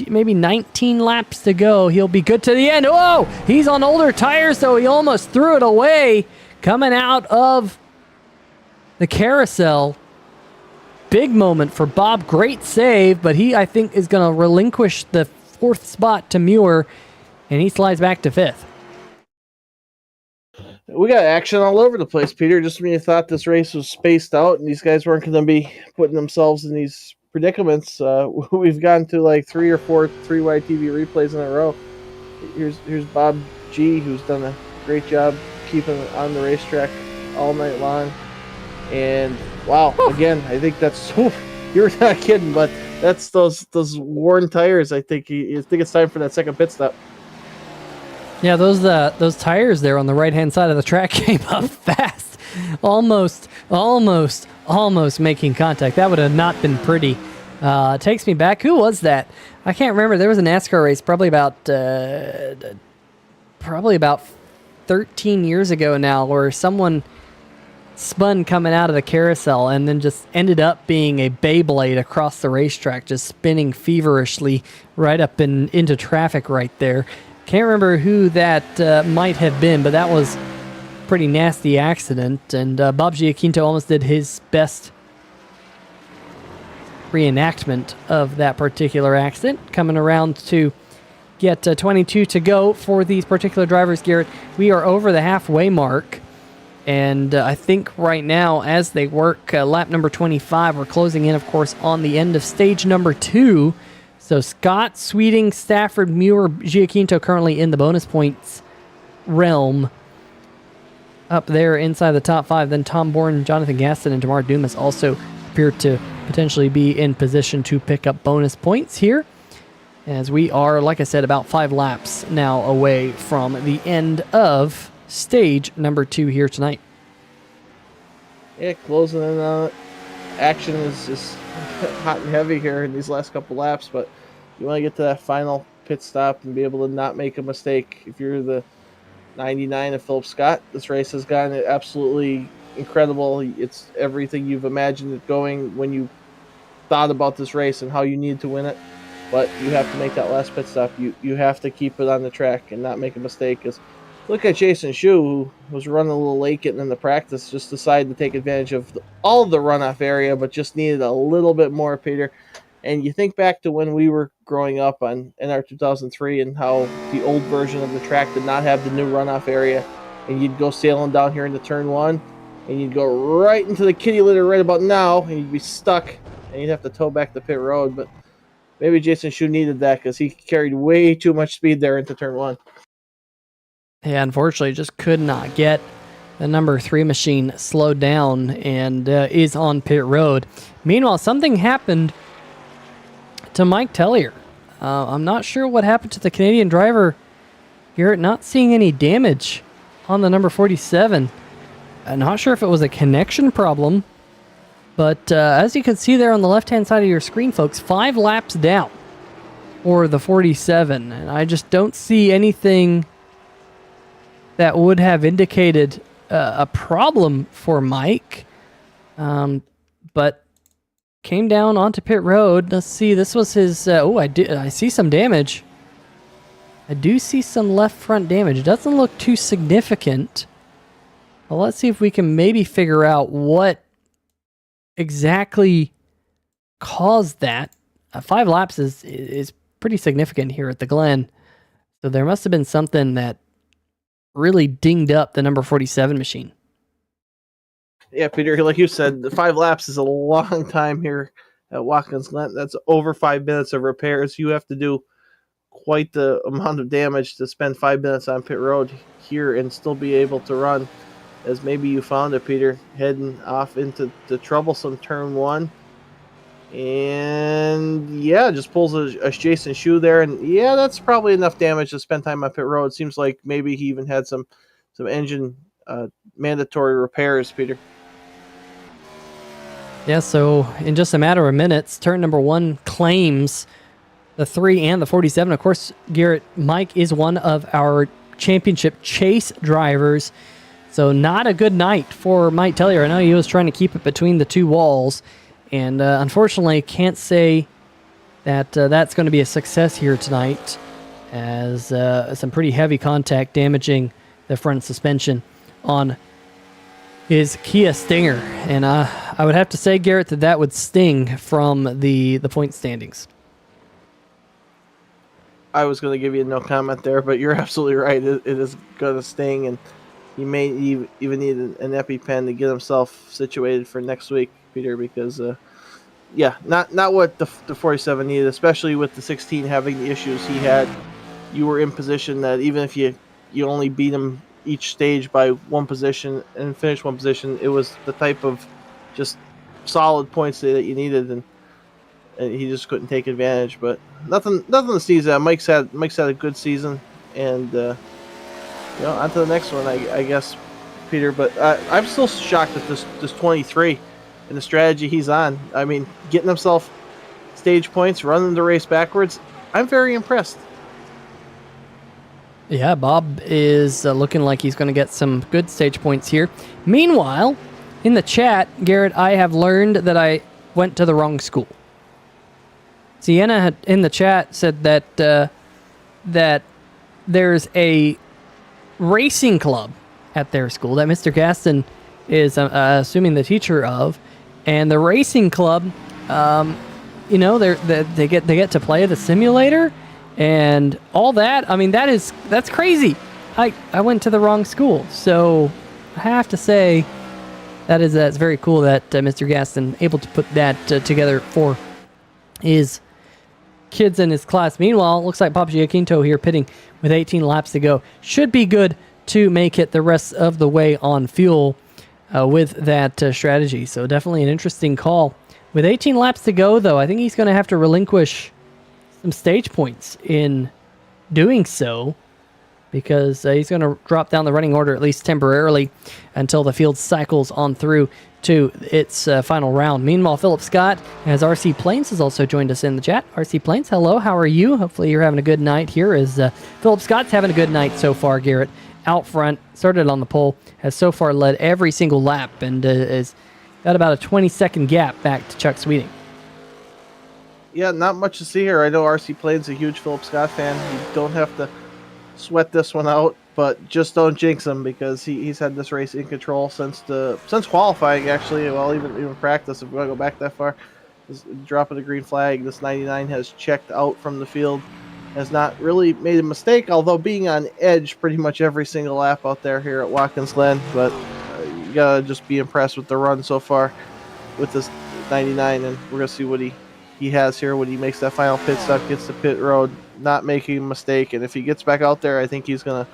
maybe 19 laps to go, he'll be good to the end. Whoa! He's on older tires, so he almost threw it away coming out of the carousel. Big moment for Bob. Great save, but he, I think, is going to relinquish the 4th spot to Muir, and he slides back to 5th. We got action all over the place, Peter. Just when you thought this race was spaced out and these guys weren't going to be putting themselves in these predicaments, we've gone to like 3 or 4 3-wide TV replays in a row. Here's Bob G, who's done a great job keeping it on the racetrack all night long. And wow, again, I think that's you're not kidding, but that's those worn tires. I think it's time for that second pit stop. Yeah, those tires there on the right-hand side of the track came up fast. Almost making contact. That would have not been pretty. Takes me back. Who was that? I can't remember. There was a NASCAR race probably about 13 years ago now where someone spun coming out of the carousel and then just ended up being a Beyblade across the racetrack, just spinning feverishly right up into traffic right there. Can't remember who that might have been, but that was a pretty nasty accident. And Bob Giaquinto almost did his best reenactment of that particular accident. Coming around to get 22 to go for these particular drivers, Garrett. We are over the halfway mark. And I think right now, as they work lap number 25, we're closing in, of course, on the end of stage number 2. So Scott, Sweeting, Stafford, Muir, Giaquinto currently in the bonus points realm. Up there inside the top 5. Then Tom Bourne, Jonathan Gaston, and Jamar Dumas also appear to potentially be in position to pick up bonus points here. As we are, like I said, about 5 laps now away from the end of stage number 2 here tonight. Yeah, closing in on it. Action is just hot and heavy here in these last couple laps, but you want to get to that final pit stop and be able to not make a mistake. If you're the 99 of Philip Scott, this race has gotten absolutely incredible. It's everything you've imagined it going when you thought about this race and how you needed to win it. But you have to make that last pit stop. You have to keep it on the track and not make a mistake. Because look at Jason Schue, who was running a little late getting into practice, just decided to take advantage of all the runoff area, but just needed a little bit more, Peter. And you think back to when we were growing up on NR 2003 and how the old version of the track did not have the new runoff area, and you'd go sailing down here into turn 1, and you'd go right into the kitty litter right about now, and you'd be stuck, and you'd have to tow back the pit road. But maybe Jason Schue needed that because he carried way too much speed there into turn 1. Yeah, unfortunately, just could not get the number 3 machine slowed down and is on pit road. Meanwhile, something happened to Mike Tellier. I'm not sure what happened to the Canadian driver. You're not seeing any damage on the number 47. I'm not sure if it was a connection problem, but as you can see there on the left-hand side of your screen, folks, 5 laps down for the 47, and I just don't see anything that would have indicated a problem for Mike, but came down onto pit road. Let's see. This was his. I see some damage. I do see some left front damage. It doesn't look too significant. Well, let's see if we can maybe figure out what exactly caused that. 5 laps is pretty significant here at the Glen. So there must have been something that really dinged up the number 47 machine. Yeah, Peter, like you said, the 5 laps is a long time here at Watkins Glen. That's over 5 minutes of repairs. You have to do quite the amount of damage to spend 5 minutes on pit road here and still be able to run, as maybe you found it, Peter, heading off into the troublesome turn 1. And yeah, just pulls a Jason Schue there, and yeah, that's probably enough damage to spend time on pit road. Seems like maybe he even had some engine mandatory repairs, Peter. Yeah, so in just a matter of minutes, turn number 1 claims the 3 and the 47. Of course, Garrett, Mike is one of our championship chase drivers, so not a good night for Mike Tellier. I know he was trying to keep it between the 2 walls, and unfortunately can't say that that's going to be a success here tonight, as some pretty heavy contact damaging the front suspension on his Kia Stinger. And I would have to say, Garrett, that would sting from the point standings. I was going to give you no comment there, but you're absolutely right. It is going to sting, and he may even need an EpiPen to get himself situated for next week, Peter, because not what the 47 needed, especially with the 16 having the issues he had. You were in position that even if you only beat him each stage by 1 position and finish 1 position, it was the type of just solid points that you needed, and he just couldn't take advantage. But nothing to sneeze at. Mike's had a good season, and on to the next one, I guess, Peter. But I'm still shocked at this 23 and the strategy he's on. I mean, getting himself stage points, running the race backwards. I'm very impressed. Yeah, Bob is looking like he's going to get some good stage points here. Meanwhile, in the chat, Garrett, I have learned that I went to the wrong school. Sienna had, in the chat, said that that there's a racing club at their school that Mr. Gaston is assuming the teacher of, and the racing club, they get to play the simulator and all that. I mean, that's crazy. I went to the wrong school, so I have to say that's very cool that Mr. Gaston able to put that together for his kids in his class. Meanwhile, it looks like Pop Giaquinto here pitting with 18 laps to go. Should be good to make it the rest of the way on fuel with that strategy. So definitely an interesting call. With 18 laps to go, though, I think he's going to have to relinquish some stage points in doing so, because he's going to drop down the running order at least temporarily until the field cycles on through to its final round. Meanwhile, Philip Scott, as RC Plains, has also joined us in the chat. RC Plains, hello, how are you? Hopefully you're having a good night here, as Philip Scott's having a good night so far, Garrett. Out front, started on the pole, has so far led every single lap, and is got about a 20-second gap back to Chuck Sweeting. Yeah, not much to see here. I know RC Plains a huge Philip Scott fan. You don't have to sweat this one out, but just don't jinx him, because he's had this race in control since qualifying, actually. Well, even practice, if we want to go back that far. Dropping the green flag, this 99 has checked out from the field, has not really made a mistake, although being on edge pretty much every single lap out there here at Watkins Glen. But you gotta just be impressed with the run so far with this 99, and we're gonna see what he has here when he makes that final pit stop, gets to pit road, not making a mistake. And if he gets back out there, I think he's going to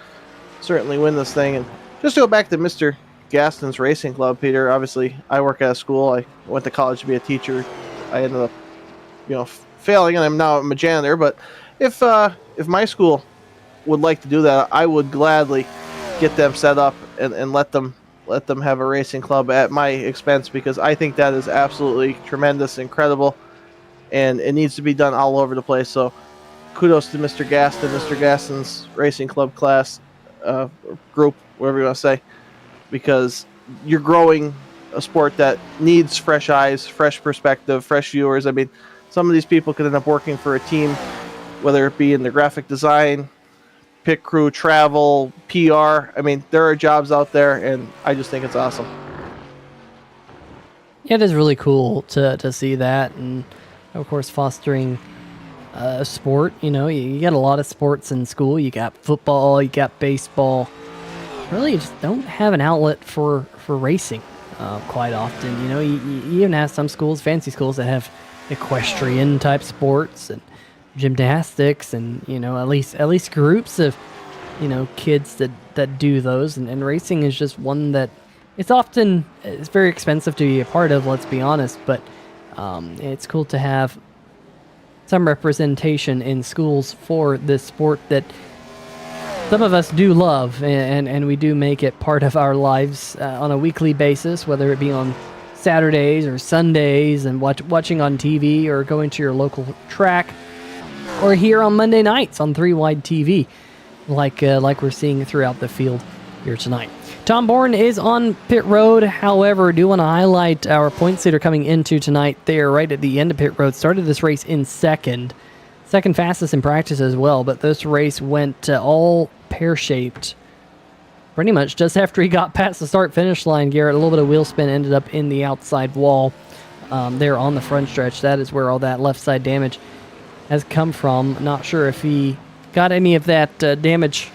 certainly win this thing. And just to go back to Mr. Gaston's Racing Club, Peter, obviously I work at a school. I went to college to be a teacher. I ended up, failing, and I'm a janitor. But if my school would like to do that, I would gladly get them set up and let them have a racing club at my expense, because I think that is absolutely tremendous, incredible. And it needs to be done all over the place. So kudos to Mr. Gaston, Mr. Gaston's Racing Club class. group, whatever you want to say, because you're growing a sport that needs fresh eyes, fresh perspective, fresh viewers. I mean, some of these people could end up working for a team, whether it be in the graphic design, pit crew, travel, PR. I mean, there are jobs out there, and I just think it's awesome. Yeah, it is really cool to see that, and of course fostering sport. You got a lot of sports in school. You got football, you got baseball. Really, you just don't have an outlet for racing quite often. You even have some schools, fancy schools, that have equestrian type sports and gymnastics, and at least groups of kids that do those. And racing is just one that it's very expensive to be a part of. Let's be honest, but it's cool to have some representation in schools for this sport that some of us do love, and we do make it part of our lives on a weekly basis, whether it be on Saturdays or Sundays and watching on TV, or going to your local track, or here on Monday nights on 3 Wide TV, like we're seeing throughout the field here tonight. Tom Bourne is on pit road. However, do want to highlight our points leader coming into tonight. They are right at the end of pit road. Started this race in second fastest in practice as well, but this race went all pear-shaped pretty much just after he got past the start-finish line. Garrett, a little bit of wheel spin, ended up in the outside wall there on the front stretch. That is where all that left side damage has come from. Not sure if he got any of that damage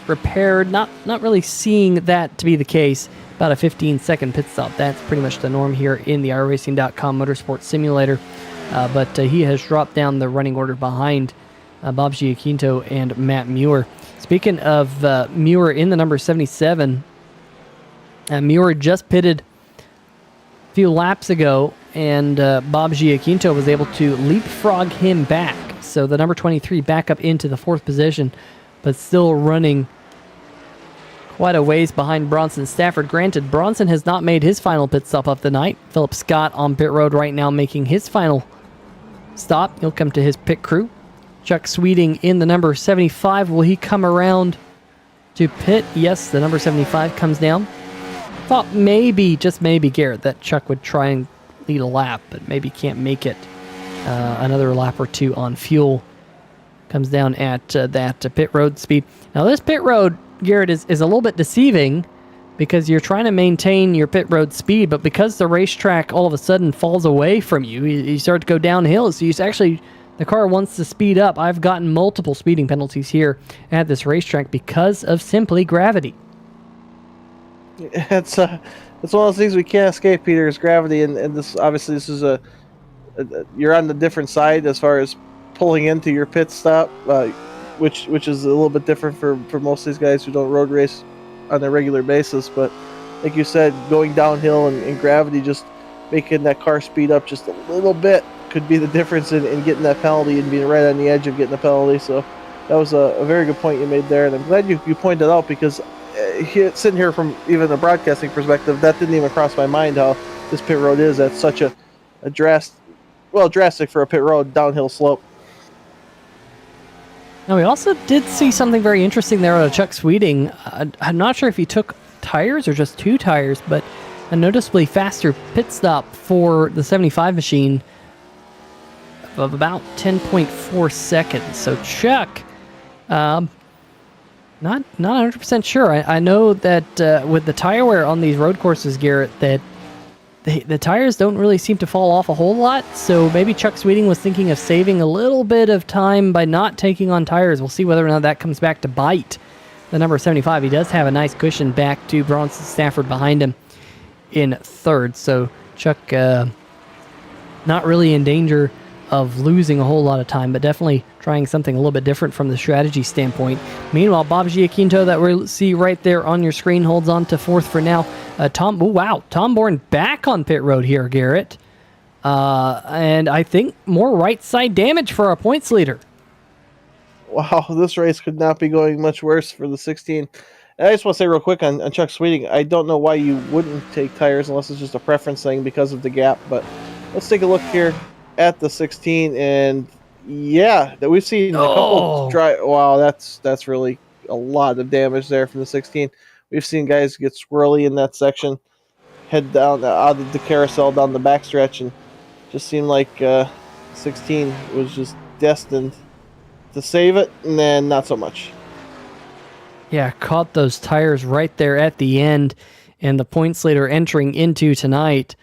repaired. Not really seeing that to be the case. About a 15-second pit stop. That's pretty much the norm here in the iRacing.com Motorsport Simulator. But he has dropped down the running order behind Bob Giaquinto and Matt Muir. Speaking of Muir in the number 77, Muir just pitted a few laps ago, and Bob Giaquinto was able to leapfrog him back. So the number 23 back up into the 4th position, but still running quite a ways behind Bronson Stafford. Granted, Bronson has not made his final pit stop of the night. Philip Scott on pit road right now making his final stop. He'll come to his pit crew. Chuck Sweeting in the number 75. Will he come around to pit? Yes, the number 75 comes down. Thought maybe, just maybe, Garrett, that Chuck would try and lead a lap, but maybe can't make it another lap or two on fuel. Comes down at that pit road speed. Now this pit road, Garrett, is a little bit deceiving because you're trying to maintain your pit road speed, but because the racetrack all of a sudden falls away from you, you start to go downhill. So the car wants to speed up. I've gotten multiple speeding penalties here at this racetrack because of simply gravity. It's one of those things we can't escape, Peter, is gravity, and this obviously this is you're on the different side as far as pulling into your pit stop, which is a little bit different for most of these guys who don't road race on a regular basis. But like you said, going downhill and gravity just making that car speed up just a little bit could be the difference in getting that penalty and being right on the edge of getting the penalty. So that was a very good point you made there, and I'm glad you pointed out, because sitting here from even a broadcasting perspective, that didn't even cross my mind how this pit road is at such a drastic for a pit road downhill slope. Now, we also did see something very interesting there out of Chuck Sweeting. I'm not sure if he took tires or just 2 tires, but a noticeably faster pit stop for the 75 machine of about 10.4 seconds. So Chuck, not 100% sure. I know that with the tire wear on these road courses, Garrett, that the tires don't really seem to fall off a whole lot, so maybe Chuck Sweeting was thinking of saving a little bit of time by not taking on tires. We'll see whether or not that comes back to bite the number 75. He does have a nice cushion back to Bronson Stafford behind him in 3rd, so Chuck not really in danger of losing a whole lot of time, but definitely trying something a little bit different from the strategy standpoint. Meanwhile, Bob Giaquinto, that we see right there on your screen, holds on to 4th for now. Tom Bourne back on pit road here, Garrett. And I think more right side damage for our points leader. Wow, this race could not be going much worse for the 16. And I just want to say real quick on Chuck Sweeting, I don't know why you wouldn't take tires unless it's just a preference thing because of the gap, but let's take a look here at the 16, and yeah, that we've seen a couple dry. Wow, that's really a lot of damage there from the 16. We've seen guys get squirrely in that section, head down out of the carousel down the backstretch, and just seemed like 16 was just destined to save it, and then not so much. Yeah, caught those tires right there at the end, and the points leader entering into tonight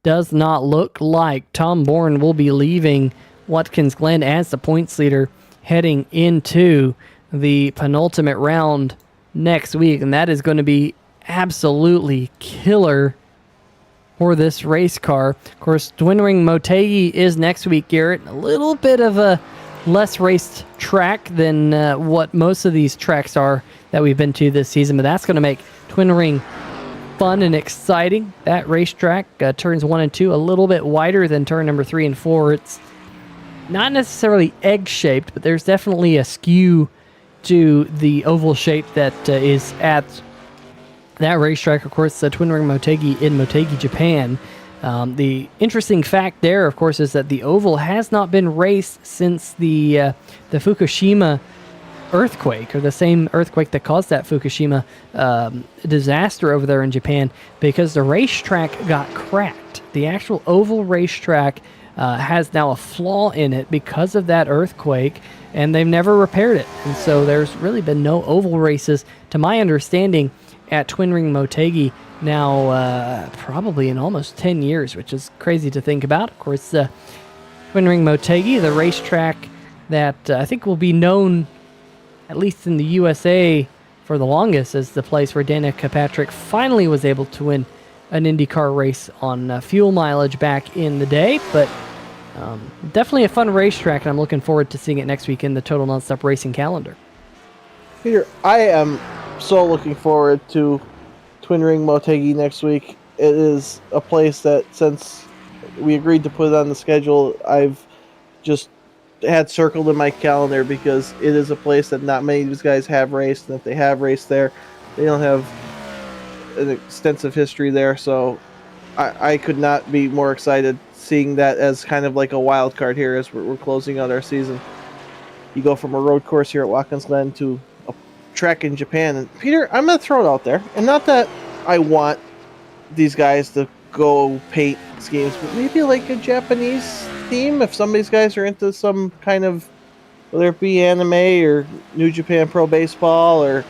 does not look like Tom Bourne will be leaving Watkins Glen as the points leader heading into the penultimate round next week, and that is going to be absolutely killer for this race car. Of course, Twin Ring Motegi is next week, Garrett. A little bit of a less raced track than what most of these tracks are that we've been to this season, but that's going to make Twin Ring fun and exciting. That racetrack, turns 1 and 2, a little bit wider than turn number 3 and 4. It's not necessarily egg-shaped, but there's definitely a skew to the oval shape that is at that racetrack. Of course, Twin Ring Motegi in Motegi, Japan. The interesting fact there, of course, is that the oval has not been raced since the Fukushima earthquake, or the same earthquake that caused that Fukushima disaster over there in Japan, because the racetrack got cracked. The actual oval racetrack has now a flaw in it because of that earthquake, and they've never repaired it. And so there's really been no oval races, to my understanding, at Twin Ring Motegi now probably in almost 10 years, which is crazy to think about. Of course, Twin Ring Motegi, the racetrack that I think will be known, at least in the USA, for the longest as the place where Danica Patrick finally was able to win an IndyCar race on fuel mileage back in the day. But definitely a fun racetrack, and I'm looking forward to seeing it next week in the Total Nonstop Racing calendar. Peter, I am so looking forward to Twin Ring Motegi next week. It is a place that, since we agreed to put it on the schedule, I've just had circled in my calendar, because it is a place that not many of these guys have raced, and if they have raced there, they don't have an extensive history there. So I could not be more excited seeing that as kind of like a wild card here as we're closing out our season. You go from a road course here at Watkins Glen to a track in Japan. And Peter, I'm going to throw it out there, and not that I want these guys to go paint schemes, but maybe like a Japanese theme, if some of these guys are into some kind of, whether it be anime or New Japan Pro Baseball or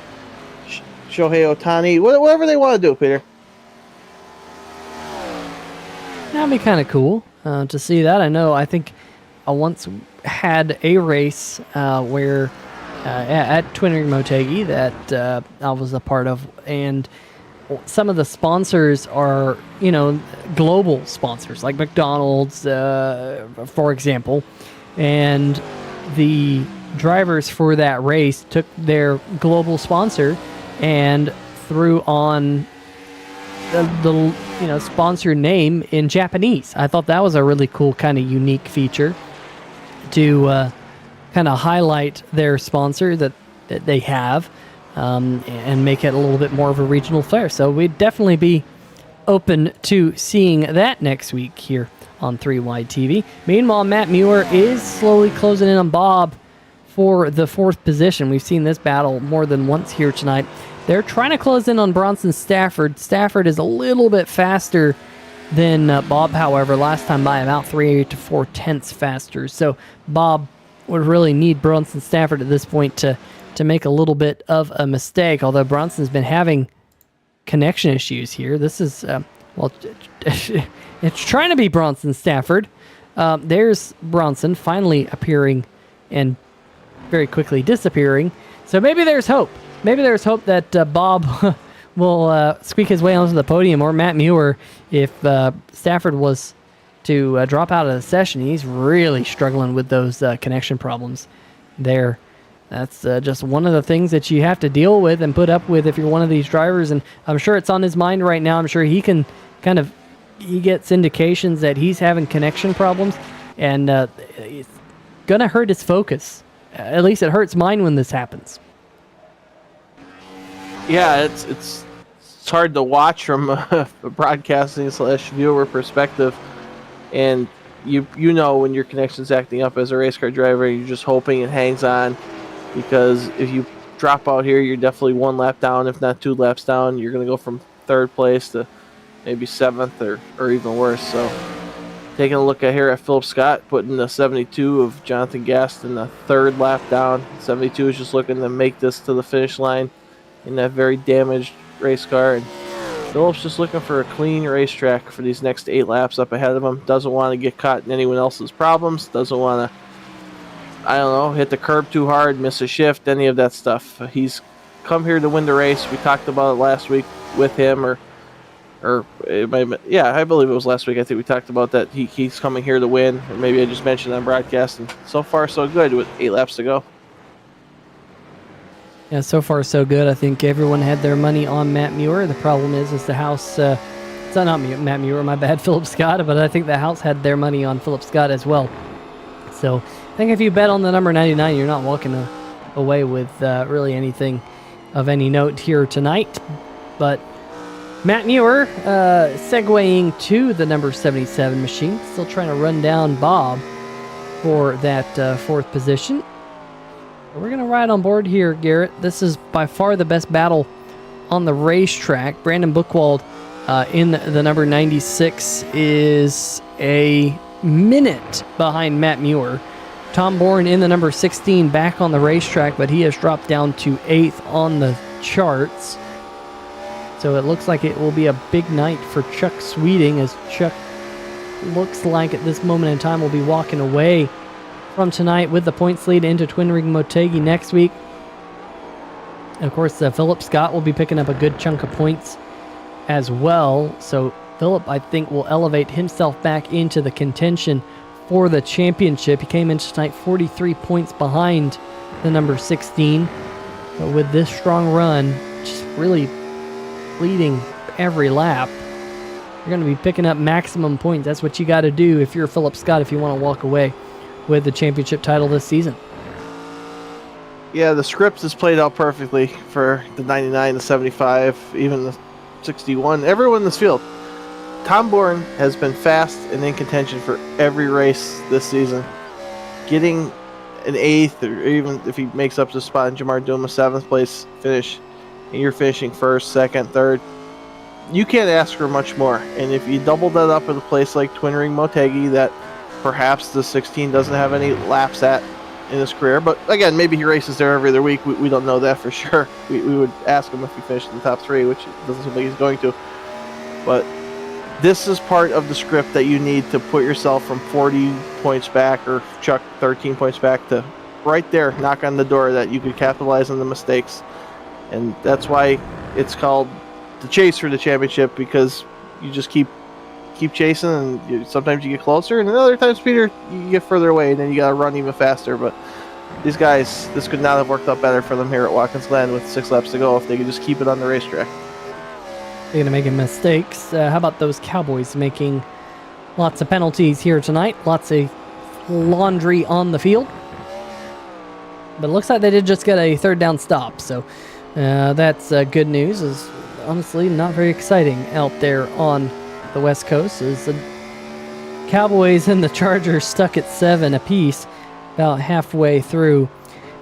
Shohei Ohtani, whatever they want to do, Peter. That'd be kind of cool to see that. I think I once had a race where at Twin Ring Motegi that I was a part of, and some of the sponsors are, global sponsors, like McDonald's, for example. And the drivers for that race took their global sponsor and threw on the sponsor name in Japanese. I thought that was a really cool, kind of unique feature to kind of highlight their sponsor that they have. And make it a little bit more of a regional flair. So we'd definitely be open to seeing that next week here on 3Wide TV. Meanwhile, Matt Muir is slowly closing in on Bob for the 4th position. We've seen this battle more than once here tonight. They're trying to close in on Bronson Stafford. Stafford is a little bit faster than Bob, however. Last time by about 3 to 4 tenths faster. So Bob would really need Bronson Stafford at this point to make a little bit of a mistake, although Bronson's been having connection issues here. This is, it's trying to be Bronson Stafford. There's Bronson finally appearing and very quickly disappearing. So maybe there's hope. Maybe there's hope that Bob will squeak his way onto the podium, or Matt Muir, if Stafford was to drop out of the session. He's really struggling with those connection problems there. That's just one of the things that you have to deal with and put up with if you're one of these drivers, and I'm sure it's on his mind right now. I'm sure he can he gets indications that he's having connection problems, and it's going to hurt his focus. At least it hurts mine when this happens. Yeah, it's hard to watch from a broadcasting / viewer perspective, and you know when your connection's acting up as a race car driver, you're just hoping it hangs on. Because if you drop out here, you're definitely 1 lap down, if not 2 laps down. You're going to go from 3rd place to maybe 7th or even worse. So taking a look at here at Philip Scott, putting the 72 of Jonathan Gaston the 3rd lap down. 72 is just looking to make this to the finish line in that very damaged race car. And Philip's just looking for a clean racetrack for these next 8 laps up ahead of him. Doesn't want to get caught in anyone else's problems. Doesn't want to, I don't know, hit the curb too hard, miss a shift, any of that stuff. He's come here to win the race. We talked about it last week with him, or it might have been, yeah, I believe it was last week. I think we talked about that. He's coming here to win, or maybe I just mentioned on broadcast. And so far, so good with 8 laps to go. Yeah, so far so good. I think everyone had their money on Matt Muir. The problem is the house. It's not Matt Muir, my bad, Philip Scott. But I think the house had their money on Philip Scott as well. So I think if you bet on the number 99, you're not walking away with really anything of any note here tonight. But Matt Muir segueing to the number 77 machine, still trying to run down Bob for that 4th position. We're going to ride on board here, Garrett. This is by far the best battle on the racetrack. Brandon Buchwald in the number 96 is a minute behind Matt Muir. Tom Bourne in the number 16 back on the racetrack, but he has dropped down to 8th on the charts. So it looks like it will be a big night for Chuck Sweeting, as Chuck looks like at this moment in time will be walking away from tonight with the points lead into Twin Ring Motegi next week. And of course, Philip Scott will be picking up a good chunk of points as well. So Philip, I think, will elevate himself back into the contention for the championship. He came into tonight 43 points behind the number 16. But with this strong run, just really leading every lap, you're going to be picking up maximum points. That's what you got to do if you're Philip Scott, if you want to walk away with the championship title this season. Yeah, the script is played out perfectly for the 99, the 75, even the 61. Everyone in this field. Tom Bourne has been fast and in contention for every race this season. Getting an 8th, or even if he makes up the spot in Jamar Duma 7th place finish, and you're finishing 1st, 2nd, 3rd, you can't ask for much more. And if you double that up at a place like Twin Ring Motegi, that perhaps the 16 doesn't have any laps at in his career, but again, maybe he races there every other week. We don't know that for sure. We would ask him if he finished in the top 3, which doesn't seem like he's going to. But this is part of the script that you need to put yourself from 40 points back, or Chuck 13 points back, to right there, knock on the door that you could capitalize on the mistakes. And that's why it's called the chase for the championship, because you just keep chasing, and sometimes you get closer, and other times, Peter, you get further away, and then you got to run even faster. But these guys, this could not have worked out better for them here at Watkins Glen with 6 laps to go if they could just keep it on the racetrack. They're going to make mistakes. How about those Cowboys making lots of penalties here tonight? Lots of laundry on the field. But it looks like they did just get a 3rd down stop, so that's good news. Is honestly not very exciting out there on the West Coast, as the Cowboys and the Chargers stuck at 7 apiece about halfway through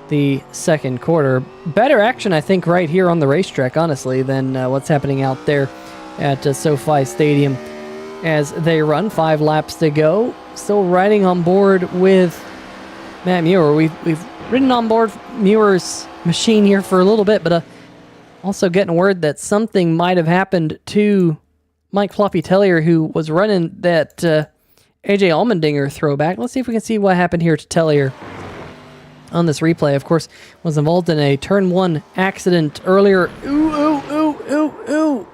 the 2nd quarter. Better action, I think, right here on the racetrack, honestly, than what's happening out there at SoFi Stadium as they run 5 laps to go. Still riding on board with Matt Muir. We've ridden on board Muir's machine here for a little bit, but also getting word that something might have happened to Mike Floppy Tellier, who was running that AJ Allmendinger throwback. Let's see if we can see what happened here to Tellier on this replay. Of course, was involved in a turn 1 accident earlier. Ooh.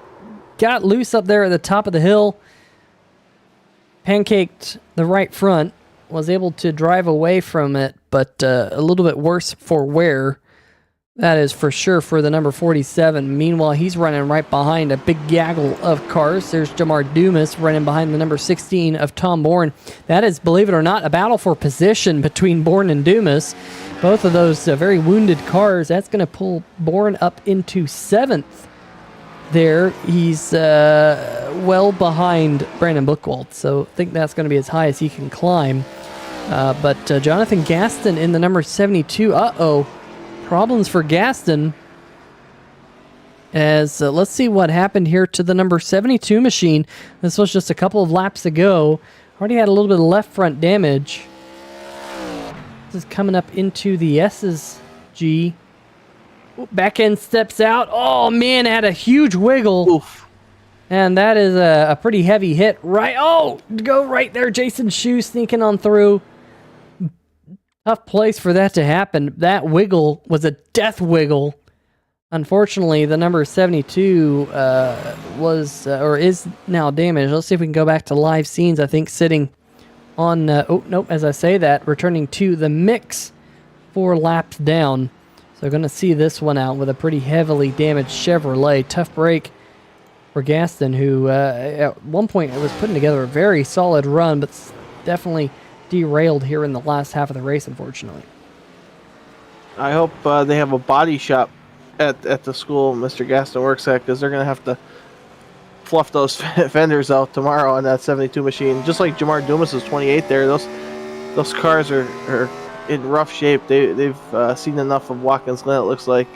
Got loose up there at the top of the hill. Pancaked the right front. Was able to drive away from it, but a little bit worse for wear. That is for sure for the number 47. Meanwhile, he's running right behind a big gaggle of cars. There's Jamar Dumas running behind the number 16 of Tom Bourne. That is, believe it or not, a battle for position between Bourne and Dumas. Both of those very wounded cars. That's going to pull Bourne up into 7th there. He's well behind Brandon Buchwald, so I think that's going to be as high as he can climb. But Jonathan Gaston in the number 72. problems for Gaston. As let's see what happened here to the number 72 machine. This was just a couple of laps ago. Already had a little bit of left front damage. This is coming up into the S's G. Back end steps out. Oh man, had a huge wiggle. Oof. And that is a pretty heavy hit. Right. Oh, go right there. Jason Schue sneaking on through. Tough place for that to happen. That wiggle was a death wiggle. Unfortunately, the number 72 was or is now damaged. Let's see if we can go back to live scenes. I think sitting on, oh, nope, as I say that, returning to the mix 4 laps down. So going to see this one out with a pretty heavily damaged Chevrolet. Tough break for Gaston, who at one point was putting together a very solid run, but definitely derailed here in the last half of the race, unfortunately. I hope they have a body shop at the school Mr. Gaston works at, because they're going to have to fluff those fenders out tomorrow on that 72 machine. Just like Jamar Dumas's 28 there, those cars are in rough shape. They've seen enough of Watkins Glen, it looks like.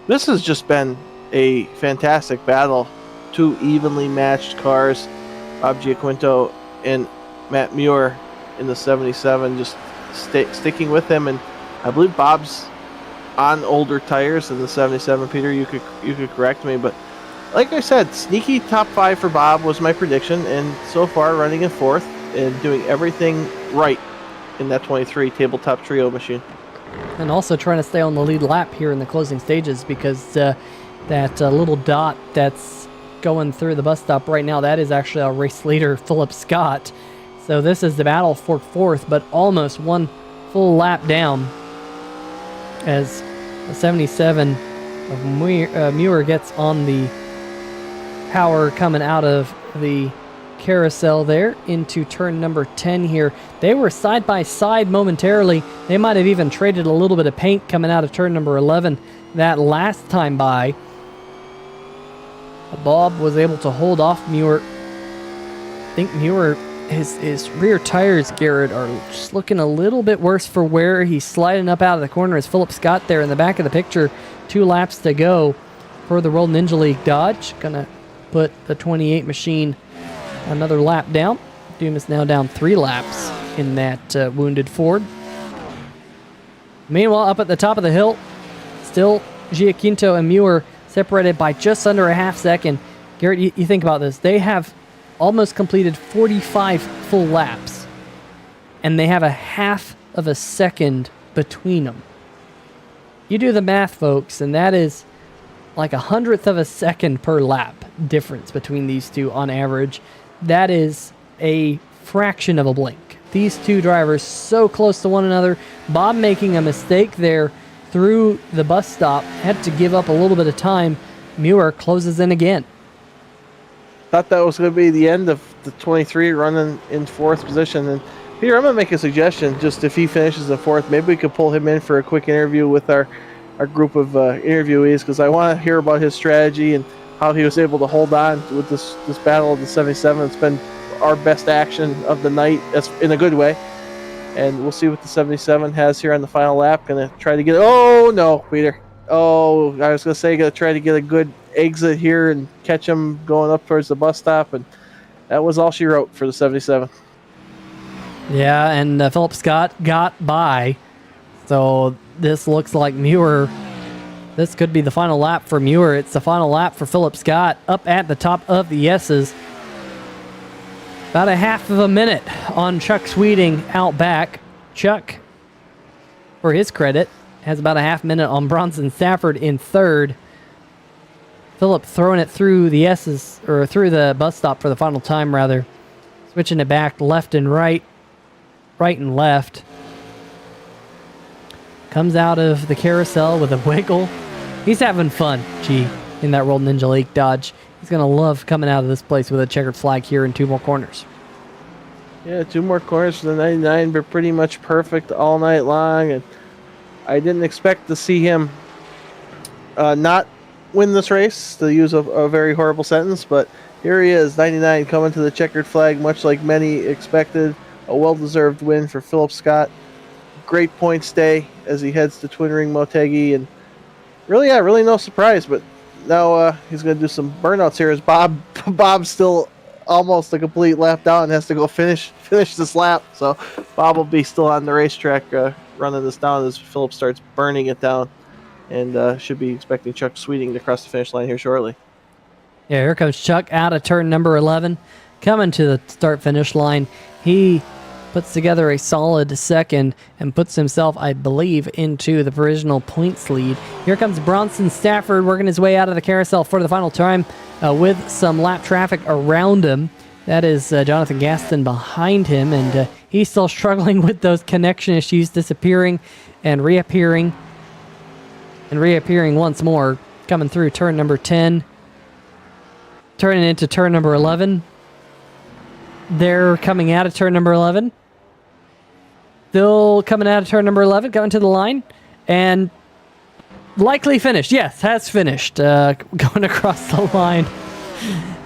This has just been a fantastic battle. 2 evenly matched cars. Bob Giaquinto and Matt Muir in the 77, just sticking with him. And I believe Bob's on older tires in the 77. Peter, you could correct me, but like I said, sneaky top 5 for Bob was my prediction, and so far running in 4th and doing everything right in that 23 tabletop trio machine. And also trying to stay on the lead lap here in the closing stages, because that little dot that's going through the bus stop right now, that is actually our race leader, Philip Scott. So this is the battle for 4th, but almost 1 full lap down, as the 77 of Muir gets on the power coming out of the carousel there into turn number 10 here. They were side by side momentarily. They might have even traded a little bit of paint coming out of turn number 11 that last time by. Bob was able to hold off Muir. I think Muir, his rear tires, Garrett, are just looking a little bit worse for wear. He's sliding up out of the corner as Philip Scott there in the back of the picture. 2 laps to go for the World Ninja League Dodge. Gonna put the 28 machine another lap down. Dumas now down 3 laps in that wounded Ford. Meanwhile, up at the top of the hill, still Giaquinto and Muir separated by just under a half second. Garrett, you think about this. They have almost completed 45 full laps, and they have a half of a second between them. You do the math, folks, and that is like 100th of a second per lap difference between these two on average. That is a fraction of a blink. These two drivers so close to one another. Bob making a mistake there through the bus stop, had to give up a little bit of time. Muir closes in again. Thought that was going to be the end of the 23 running in 4th position. And Peter, I'm going to make a suggestion. Just if he finishes in 4th, maybe we could pull him in for a quick interview with our group of interviewees, because I want to hear about his strategy and how he was able to hold on with this battle of the 77. It's been our best action of the night, that's in a good way. And we'll see what the 77 has here on the final lap. Gonna try to get, oh no, Peter. Oh, I was gonna say, gonna try to get a good exit here and catch him going up towards the bus stop, and that was all she wrote for the 77. Yeah, and Philip Scott got by. So this looks like Muir. This could be the final lap for Muir. It's the final lap for Philip Scott up at the top of the S's. About a half of a minute on Chuck Sweeting out back. Chuck, for his credit, has about a half minute on Bronson Stafford in 3rd. Philip throwing it through the S's, or through the bus stop for the final time, rather. Switching it back left and right and left. Comes out of the carousel with a wiggle. He's having fun, in that World Ninja League Dodge. He's going to love coming out of this place with a checkered flag here in 2 more corners. Yeah, 2 more corners for the 99, but pretty much perfect all night long. And I didn't expect to see him not win this race, to use a very horrible sentence, but here he is, 99, coming to the checkered flag, much like many expected. A well-deserved win for Philip Scott. great points day as he heads to Twin Ring Motegi, and really no surprise. But now he's going to do some burnouts here as Bob's still almost a complete lap down and has to go finish this lap. So Bob will be still on the racetrack running this down as Philip starts burning it down, and should be expecting Chuck Sweeting to cross the finish line here shortly. Yeah, here comes Chuck out of turn number 11, coming to the start-finish line. He puts together a solid second and puts himself, I believe, into the provisional points lead. Here comes Bronson Stafford working his way out of the carousel for the final time with some lap traffic around him. That is Jonathan Gaston behind him, and he's still struggling with those connection issues, disappearing and reappearing once more, coming through turn number 10. Turning into turn number 11. They're coming out of turn number 11. Still coming out of turn number 11, coming to the line. And likely finished. Yes, has finished. Going across the line.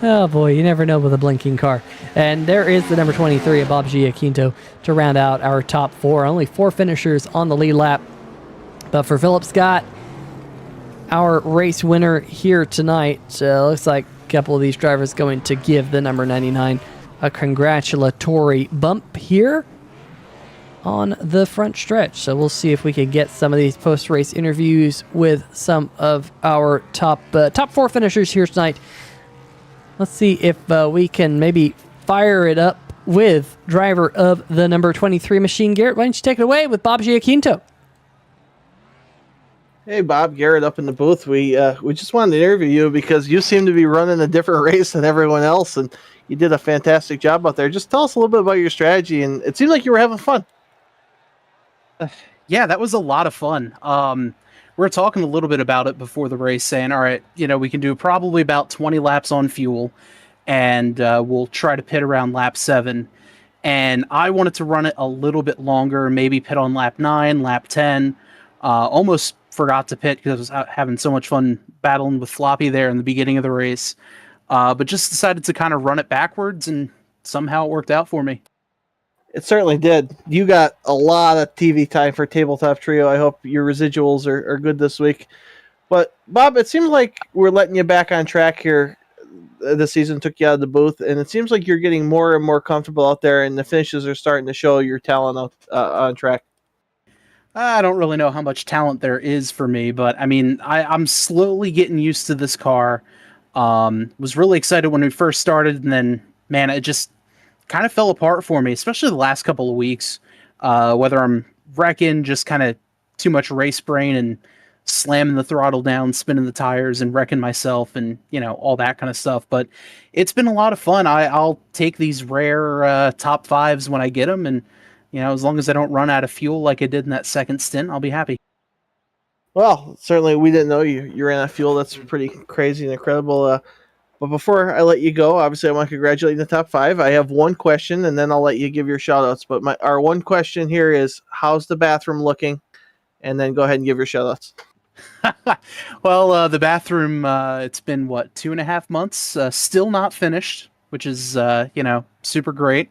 Oh boy, you never know with a blinking car. And there is the number 23 of Bob Giaquinto to round out our top four. Only 4 finishers on the lead lap. But for Philip Scott, our race winner here tonight, looks like couple of these drivers going to give the number 99 a congratulatory bump here on the front stretch. So we'll see if we can get some of these post-race interviews with some of our top 4 finishers here tonight. Let's see if we can maybe fire it up with driver of the number 23 machine. Garrett, why don't you take it away with Bob Giaquinto? Hey, Bob, Garrett up in the booth. We just wanted to interview you because you seem to be running a different race than everyone else, and you did a fantastic job out there. Just tell us a little bit about your strategy, and it seemed like you were having fun. Yeah, that was a lot of fun. We were talking a little bit about it before the race, saying, all right, we can do probably about 20 laps on fuel, and we'll try to pit around lap 7. And I wanted to run it a little bit longer, maybe pit on lap 9, lap 10, almost forgot to pit because I was having so much fun battling with Floppy there in the beginning of the race. But just decided to kind of run it backwards, and somehow it worked out for me. It certainly did. You got a lot of TV time for Tabletop Trio. I hope your residuals are good this week. But, Bob, it seems like we're letting you back on track here. This season took you out of the booth, and it seems like you're getting more and more comfortable out there, and the finishes are starting to show your talent out, on track. I don't really know how much talent there is for me, but I mean, I'm slowly getting used to this car. Was really excited when we first started, and then, man, it just kind of fell apart for me, especially the last couple of weeks. Whether I'm wrecking, just kind of too much race brain and slamming the throttle down, spinning the tires, and wrecking myself, and all that kind of stuff. But it's been a lot of fun. I'll take these rare top 5s when I get them, and as long as I don't run out of fuel like I did in that second stint, I'll be happy. Well, certainly we didn't know you ran out of fuel. That's pretty crazy and incredible. But before I let you go, obviously I want to congratulate you in the top 5. I have one question, and then I'll let you give your shout-outs. But our one question here is, how's the bathroom looking? And then go ahead and give your shout-outs. Well, the bathroom, it's been, 2.5 months? Still not finished, which is, super great.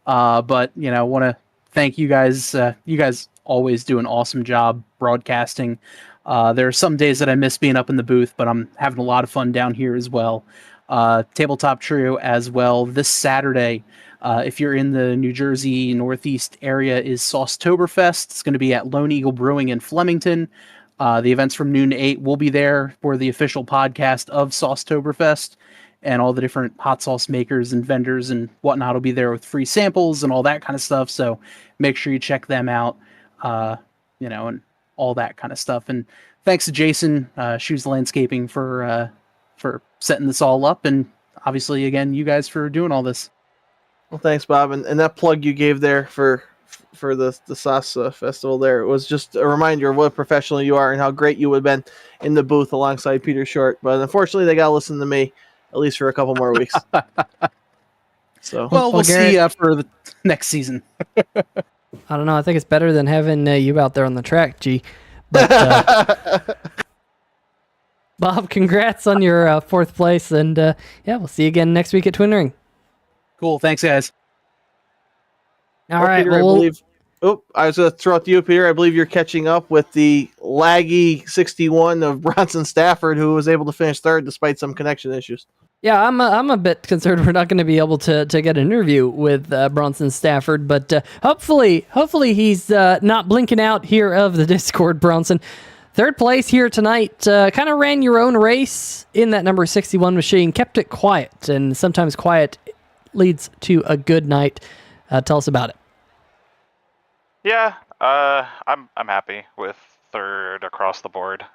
But, want to thank you guys. You guys always do an awesome job broadcasting. There are some days that I miss being up in the booth, but I'm having a lot of fun down here as well. Tabletop Trio as well. This Saturday, if you're in the New Jersey Northeast area, is Saucetoberfest. It's going to be at Lone Eagle Brewing in Flemington. The events from noon to 8 will be there for the official podcast of Saucetoberfest. And all the different hot sauce makers and vendors and whatnot will be there with free samples and all that kind of stuff. So make sure you check them out, and all that kind of stuff. And thanks to Jason, Schue's Landscaping for setting this all up. And obviously, again, you guys for doing all this. Well, thanks, Bob. And that plug you gave there for the sauce festival there, it was just a reminder of what a professional you are and how great you would have been in the booth alongside Peter Short. But unfortunately, they got to listen to me. At least for a couple more weeks. So, we'll see for the next season. I don't know. I think it's better than having you out there on the track, G. But Bob, congrats on your 4th place, and we'll see you again next week at Twin Ring. Cool. Thanks, guys. All right. Peter, I believe Oh, I was going to throw it to you, Peter. I believe you're catching up with the laggy 61 of Bronson Stafford, who was able to finish third despite some connection issues. Yeah, I'm a bit concerned we're not going to be able to get an interview with Bronson Stafford, but hopefully he's not blinking out here of the Discord, Bronson. Third place here tonight, kind of ran your own race in that number 61 machine, kept it quiet, and sometimes quiet leads to a good night. Tell us about it. Yeah, I'm happy with third across the board.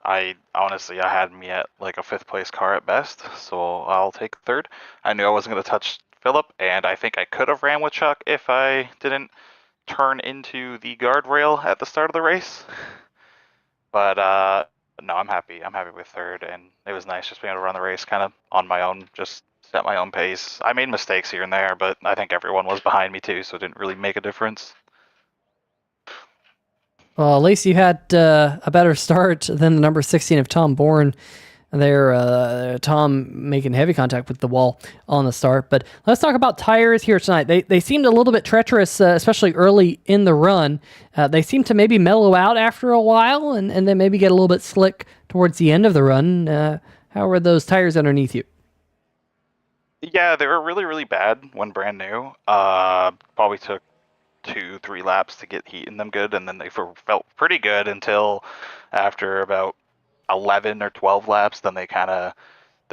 I honestly, I had me at like a fifth place car at best, so I'll take third. I knew I wasn't going to touch Philip, and I think I could have ran with Chuck if I didn't turn into the guardrail at the start of the race. But no, I'm happy. I'm happy with third, and it was nice just being able to run the race kind of on my own, just set my own pace. I made mistakes here and there, but I think everyone was behind me too, so it didn't really make a difference. Well, at least you had a better start than the number 16 of Tom Bourne. There, Tom making heavy contact with the wall on the start. But let's talk about tires here tonight. They seemed a little bit treacherous, especially early in the run. They seemed to maybe mellow out after a while and then maybe get a little bit slick towards the end of the run. How were those tires underneath you? Yeah, they were really, really bad when brand new. Probably took 2-3 laps to get heat in them good, and then they felt pretty good until after about 11 or 12 laps. Then the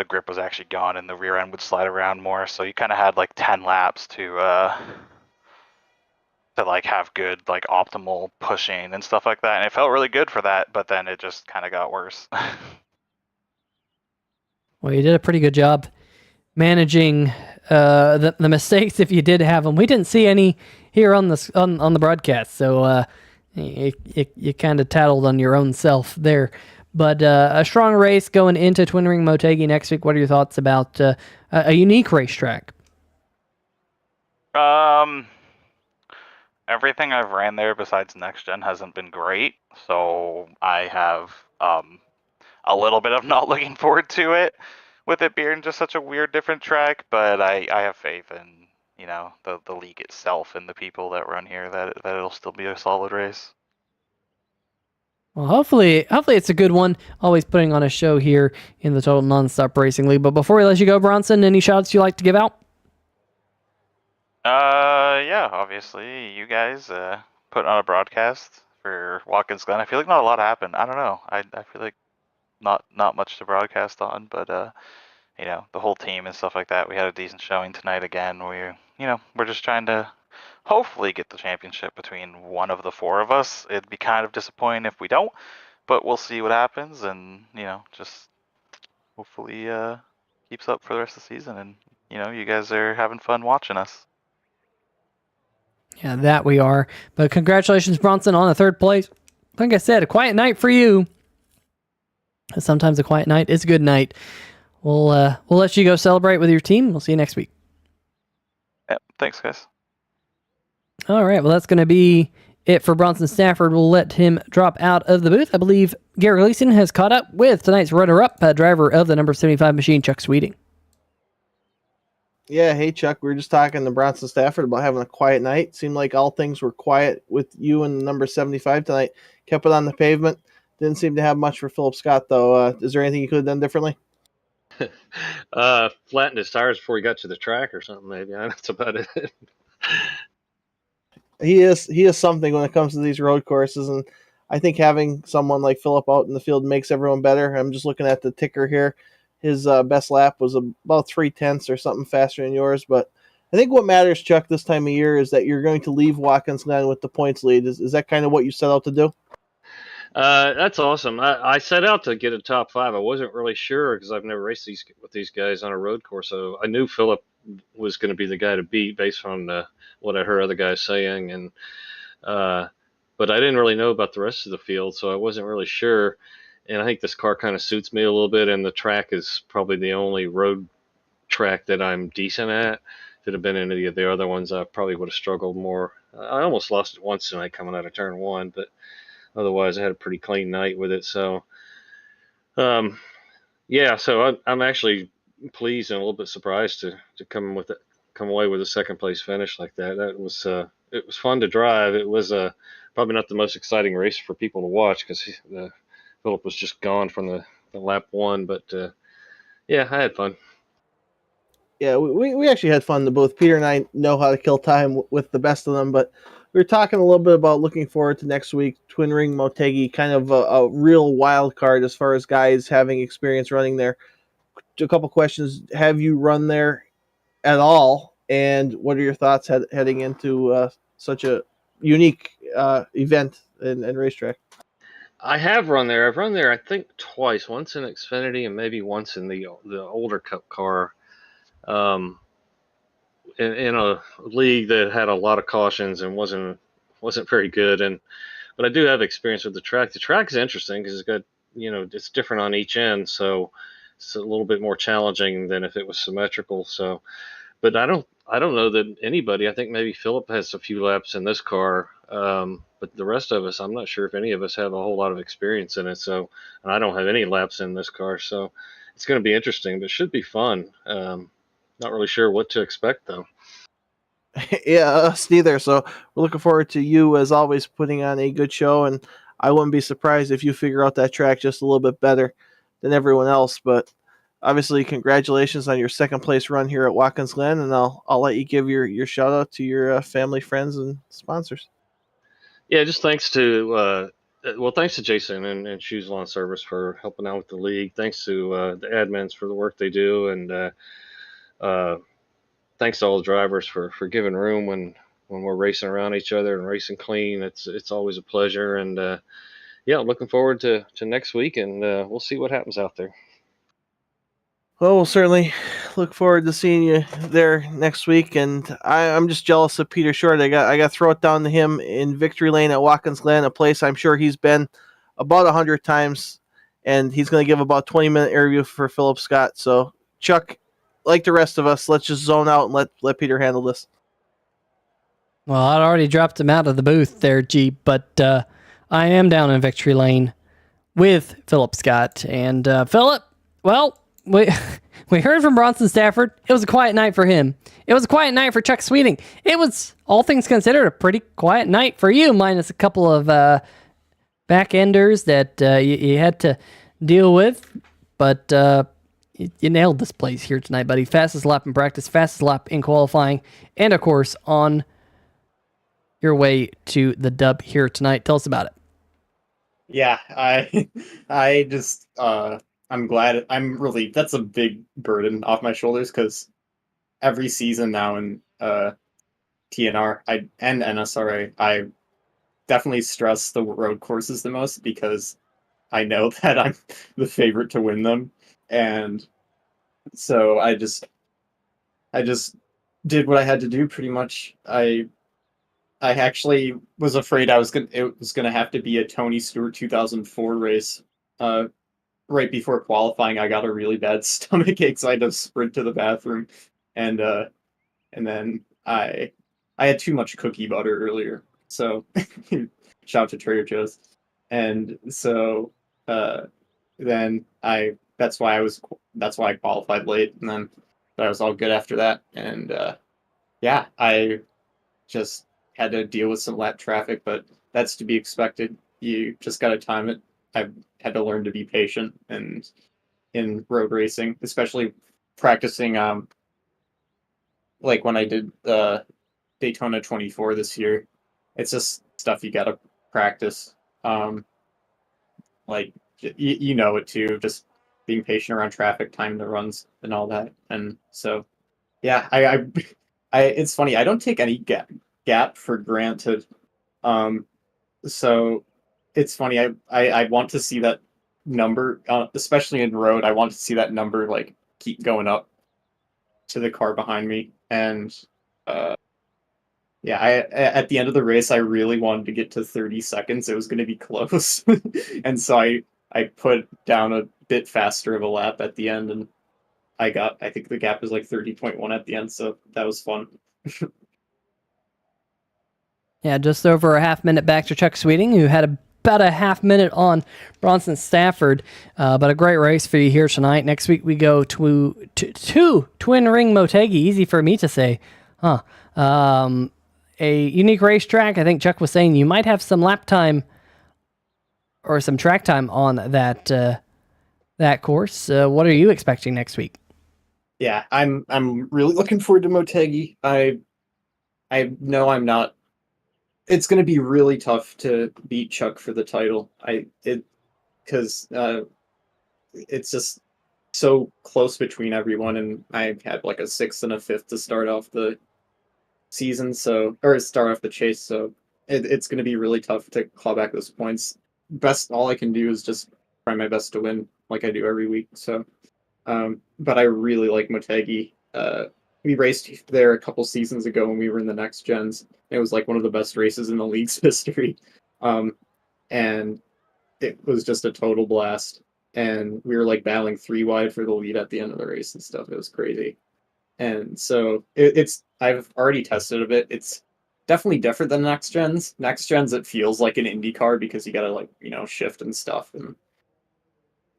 grip was actually gone, and the rear end would slide around more. So you kind of had like 10 laps to like have good like optimal pushing and stuff like that, and it felt really good for that. But then it just kind of got worse. Well, you did a pretty good job managing the mistakes if you did have them. We didn't see any here on the broadcast, so you kind of tattled on your own self there. But a strong race going into Twin Ring Motegi next week. What are your thoughts about a unique racetrack? Everything I've ran there besides Next Gen hasn't been great, so I have a little bit of not looking forward to it, with it being just such a weird, different track. But I have faith in the league itself and the people that run here that it'll still be a solid race. Well, hopefully it's a good one. Always putting on a show here in the Total Nonstop Racing League. But before we let you go, Bronson, any shots you like to give out? Yeah, obviously you guys put on a broadcast for Watkins Glen. I feel like not a lot happened. I don't know. I feel like not much to broadcast on, but the whole team and stuff like that. We had a decent showing tonight again. We're just trying to hopefully get the championship between one of the four of us. It'd be kind of disappointing if we don't, but we'll see what happens, and just hopefully keeps up for the rest of the season, and you guys are having fun watching us. Yeah, that we are. But congratulations, Bronson, on the third place. Like I said, a quiet night for you. Sometimes a quiet night is a good night. We'll let you go celebrate with your team. We'll see you next week. Yep, thanks, guys. All right, well, that's going to be it for Bronson Stafford. We'll let him drop out of the booth. I believe Gary Gleason has caught up with tonight's runner-up, driver of the number 75 machine, Chuck Sweeting. Yeah, hey Chuck, we were just talking to Bronson Stafford about having a quiet night. Seemed like all things were quiet with you and the number 75 tonight. Kept it on the pavement. Didn't seem to have much for Philip Scott, though. Is there anything you could have done differently? Flattened his tires before he got to the track or something, maybe. That's about it. He is something when it comes to these road courses, and I think having someone like Philip out in the field makes everyone better. I'm just looking at the ticker here. His best lap was about 3/10 or something faster than yours, but I think what matters, Chuck, this time of year is that you're going to leave Watkins Glen with the points lead. Is that kind of what you set out to do? That's awesome. I set out to get a top 5. I wasn't really sure because I've never raced with these guys on a road course, so I knew Philip was going to be the guy to beat based on what I heard other guys saying, and but I didn't really know about the rest of the field, so I wasn't really sure. And I think this car kind of suits me a little bit, and the track is probably the only road track that I'm decent at. If it had been any of the other ones, I probably would have struggled more. I almost lost it once tonight coming out of turn 1, but otherwise I had a pretty clean night with it. So, yeah, so I'm actually pleased and a little bit surprised to come with come away with a second place finish like that. That was it was fun to drive. It was probably not the most exciting race for people to watch because Philip was just gone from the lap one. But yeah, I had fun. Yeah, we actually had fun. Both Peter and I know how to kill time with the best of them, but we were talking a little bit about looking forward to next week. Twin Ring Motegi, kind of a real wild card as far as guys having experience running there. A couple questions: have you run there at all? And what are your thoughts heading into such a unique event and racetrack? I have run there. I've run there, I think, twice. Once in Xfinity and maybe once in the older Cup car. Um, in a league that had a lot of cautions and wasn't very good. But I do have experience with the track. The track is interesting because it's got it's different on each end, so it's a little bit more challenging than if it was symmetrical. So, but I don't know that anybody. I think maybe Philip has a few laps in this car, but the rest of us, I'm not sure if any of us have a whole lot of experience in it. So, and I don't have any laps in this car, so it's going to be interesting, but it should be fun. Not really sure what to expect though. Yeah, us neither. So we're looking forward to you, as always, putting on a good show. And I wouldn't be surprised if you figure out that track just a little bit better than everyone else. But obviously, congratulations on your second place run here at Watkins Glen. And I'll let you give your shout out to your family, friends, and sponsors. Yeah, just thanks to thanks to Jason and Shoes Lawn Service for helping out with the league. Thanks to the admins for the work they do, and uh, thanks to all the drivers for giving room when we're racing around each other and racing clean. It's always a pleasure, and yeah, I'm looking forward to next week, and we'll see what happens out there. Well, we'll certainly look forward to seeing you there next week. And I'm just jealous of Peter Short. I got to throw it down to him in Victory Lane at Watkins Glen, a place I'm sure he's been about 100 times, and he's going to give about 20-minute interview for Philip Scott. So, Chuck, like the rest of us, let's just zone out and let Peter handle this. Well, I'd already dropped him out of the booth there, G, but I am down in Victory Lane with Philip Scott. And Philip, well, we heard from Bronson Stafford. It was a quiet night for him. It was a quiet night for Chuck Sweeting. It was, all things considered, a pretty quiet night for you, minus a couple of back-enders that you had to deal with. But you nailed this place here tonight, buddy. Fastest lap in practice, fastest lap in qualifying, and, of course, on your way to the dub here tonight. Tell us about it. Yeah, I just I'm glad. I'm really, that's a big burden off my shoulders because every season now in TNR and NSRA, I definitely stress the road courses the most because I know that I'm the favorite to win them, and so I just did what I had to do pretty much. I actually was afraid it was gonna have to be a Tony Stewart 2004 race. Right before qualifying, I got a really bad stomach ache, so I had to sprint to the bathroom, and then I had too much cookie butter earlier, so shout out to Trader Joe's, and so then that's why I qualified late, and then I was all good after that, and yeah, I just had to deal with some lap traffic, but that's to be expected. You just got to time it. I've had to learn to be patient and in road racing, especially practicing like when I did Daytona 24 this year. It's just stuff you got to practice. Like you know it too, just being patient around traffic, timing the runs and all that. And so yeah, I it's funny, I don't take any gap for granted. So it's funny. I want to see that number, especially in road. I want to see that number like keep going up to the car behind me. And yeah, at the end of the race, I really wanted to get to 30 seconds. It was going to be close, and so I put down a bit faster of a lap at the end, and I think the gap was like 30.1 at the end. So that was fun. Yeah, just over a half minute back to Chuck Sweeting, who had a about a half minute on Bronson Stafford, but a great race for you here tonight. Next week we go to Twin Ring Motegi. Easy for me to say, huh? A unique racetrack. I think Chuck was saying you might have some lap time or some track time on that course. What are you expecting next week? Yeah, I'm really looking forward to Motegi. I know I'm not. It's going to be really tough to beat Chuck for the title. Because it's just so close between everyone, and I had like a 6th and a 5th to start off the season, or start off the chase. So it's going to be really tough to claw back those points. All I can do is just try my best to win, like I do every week. So, but I really like Motegi. We raced there a couple seasons ago when we were in the next gens. It was like one of the best races in the league's history. And it was just a total blast. And we were like battling 3 wide for the lead at the end of the race and stuff. It was crazy. And so I've already tested a bit. It's definitely different than next gens. Next gens, it feels like an Indy car because you gotta shift and stuff and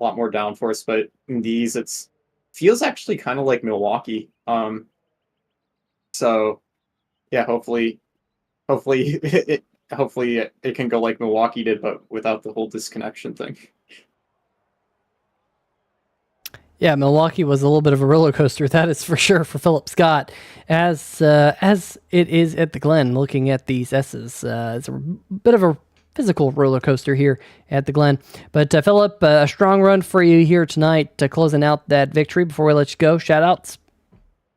a lot more downforce. But in these, feels actually kind of like Milwaukee. So yeah, hopefully it can go like Milwaukee did, but without the whole disconnection thing. Yeah, Milwaukee was a little bit of a roller coaster, that is for sure, for Philip Scott, as it is at the Glen. Looking at these S's, it's a bit of a physical roller coaster here at the Glen. But Philip, a strong run for you here tonight, closing out that victory. Before we let you go, shout outs.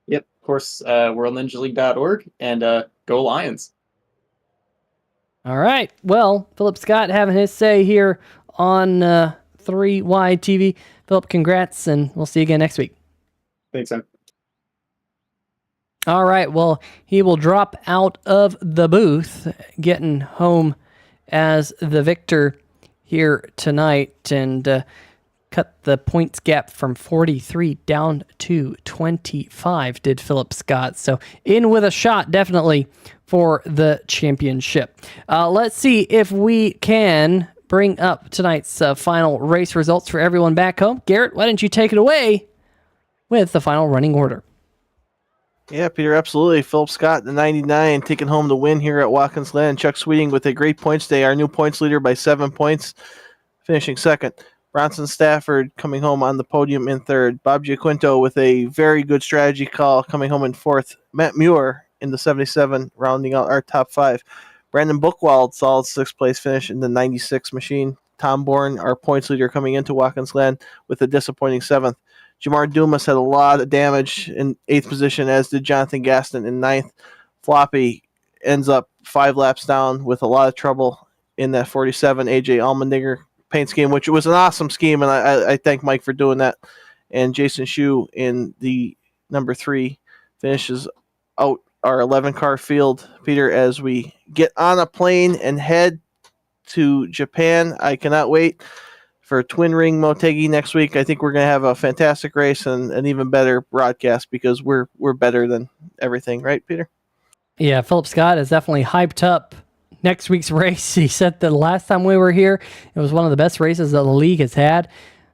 Yep, of course, worldninjaleague.org, and go Lions. All right, well, Philip Scott having his say here on 3Y TV. Philip, congrats, and we'll see you again next week. Thanks, man. All right, well, he will drop out of the booth, getting home as the victor here tonight, and cut the points gap from 43 down to 25, did Philip Scott. So in with a shot, definitely, for the championship. Let's see if we can bring up tonight's final race results for everyone back home. Garrett, why don't you take it away with the final running order? Yeah, Peter, absolutely. Philip Scott, the 99, taking home the win here at Watkins Glen. Chuck Sweeting with a great points day, our new points leader by 7 points, finishing second. Bronson Stafford coming home on the podium in third. Bob Giaquinto with a very good strategy call coming home in fourth. Matt Muir in the 77, rounding out our top 5. Brandon Bookwald, solid 6th place finish in the 96 machine. Tom Bourne, our points leader, coming into Watkins Glen with a disappointing 7th. Jamar Dumas had a lot of damage in 8th position, as did Jonathan Gaston in 9th. Floppy ends up 5 laps down with a lot of trouble in that 47 AJ Allmendinger paint scheme, which was an awesome scheme, and I thank Mike for doing that. And Jason Schue in the number 3 finishes out our 11-car field, Peter, as we get on a plane and head to Japan. I cannot wait for Twin Ring Motegi next week. I think we're going to have a fantastic race and an even better broadcast because we're better than everything, right, Peter? Yeah, Philip Scott is definitely hyped up next week's race. He said the last time we were here, it was one of the best races that the league has had.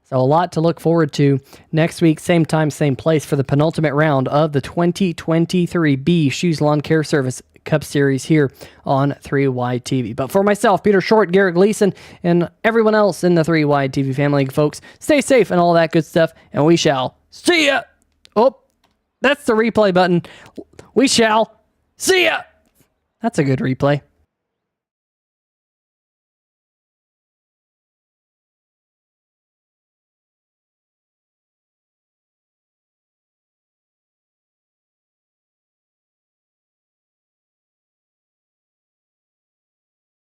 So a lot to look forward to next week, same time, same place, for the penultimate round of the 2023 B Shoes Lawn Care Service Cup Series here on 3Y TV. But for myself, Peter Short, Garrett Gleason, and everyone else in the 3Y TV family, folks, stay safe and all that good stuff, and we shall see ya. Oh, that's the replay button. We shall see ya. That's a good replay.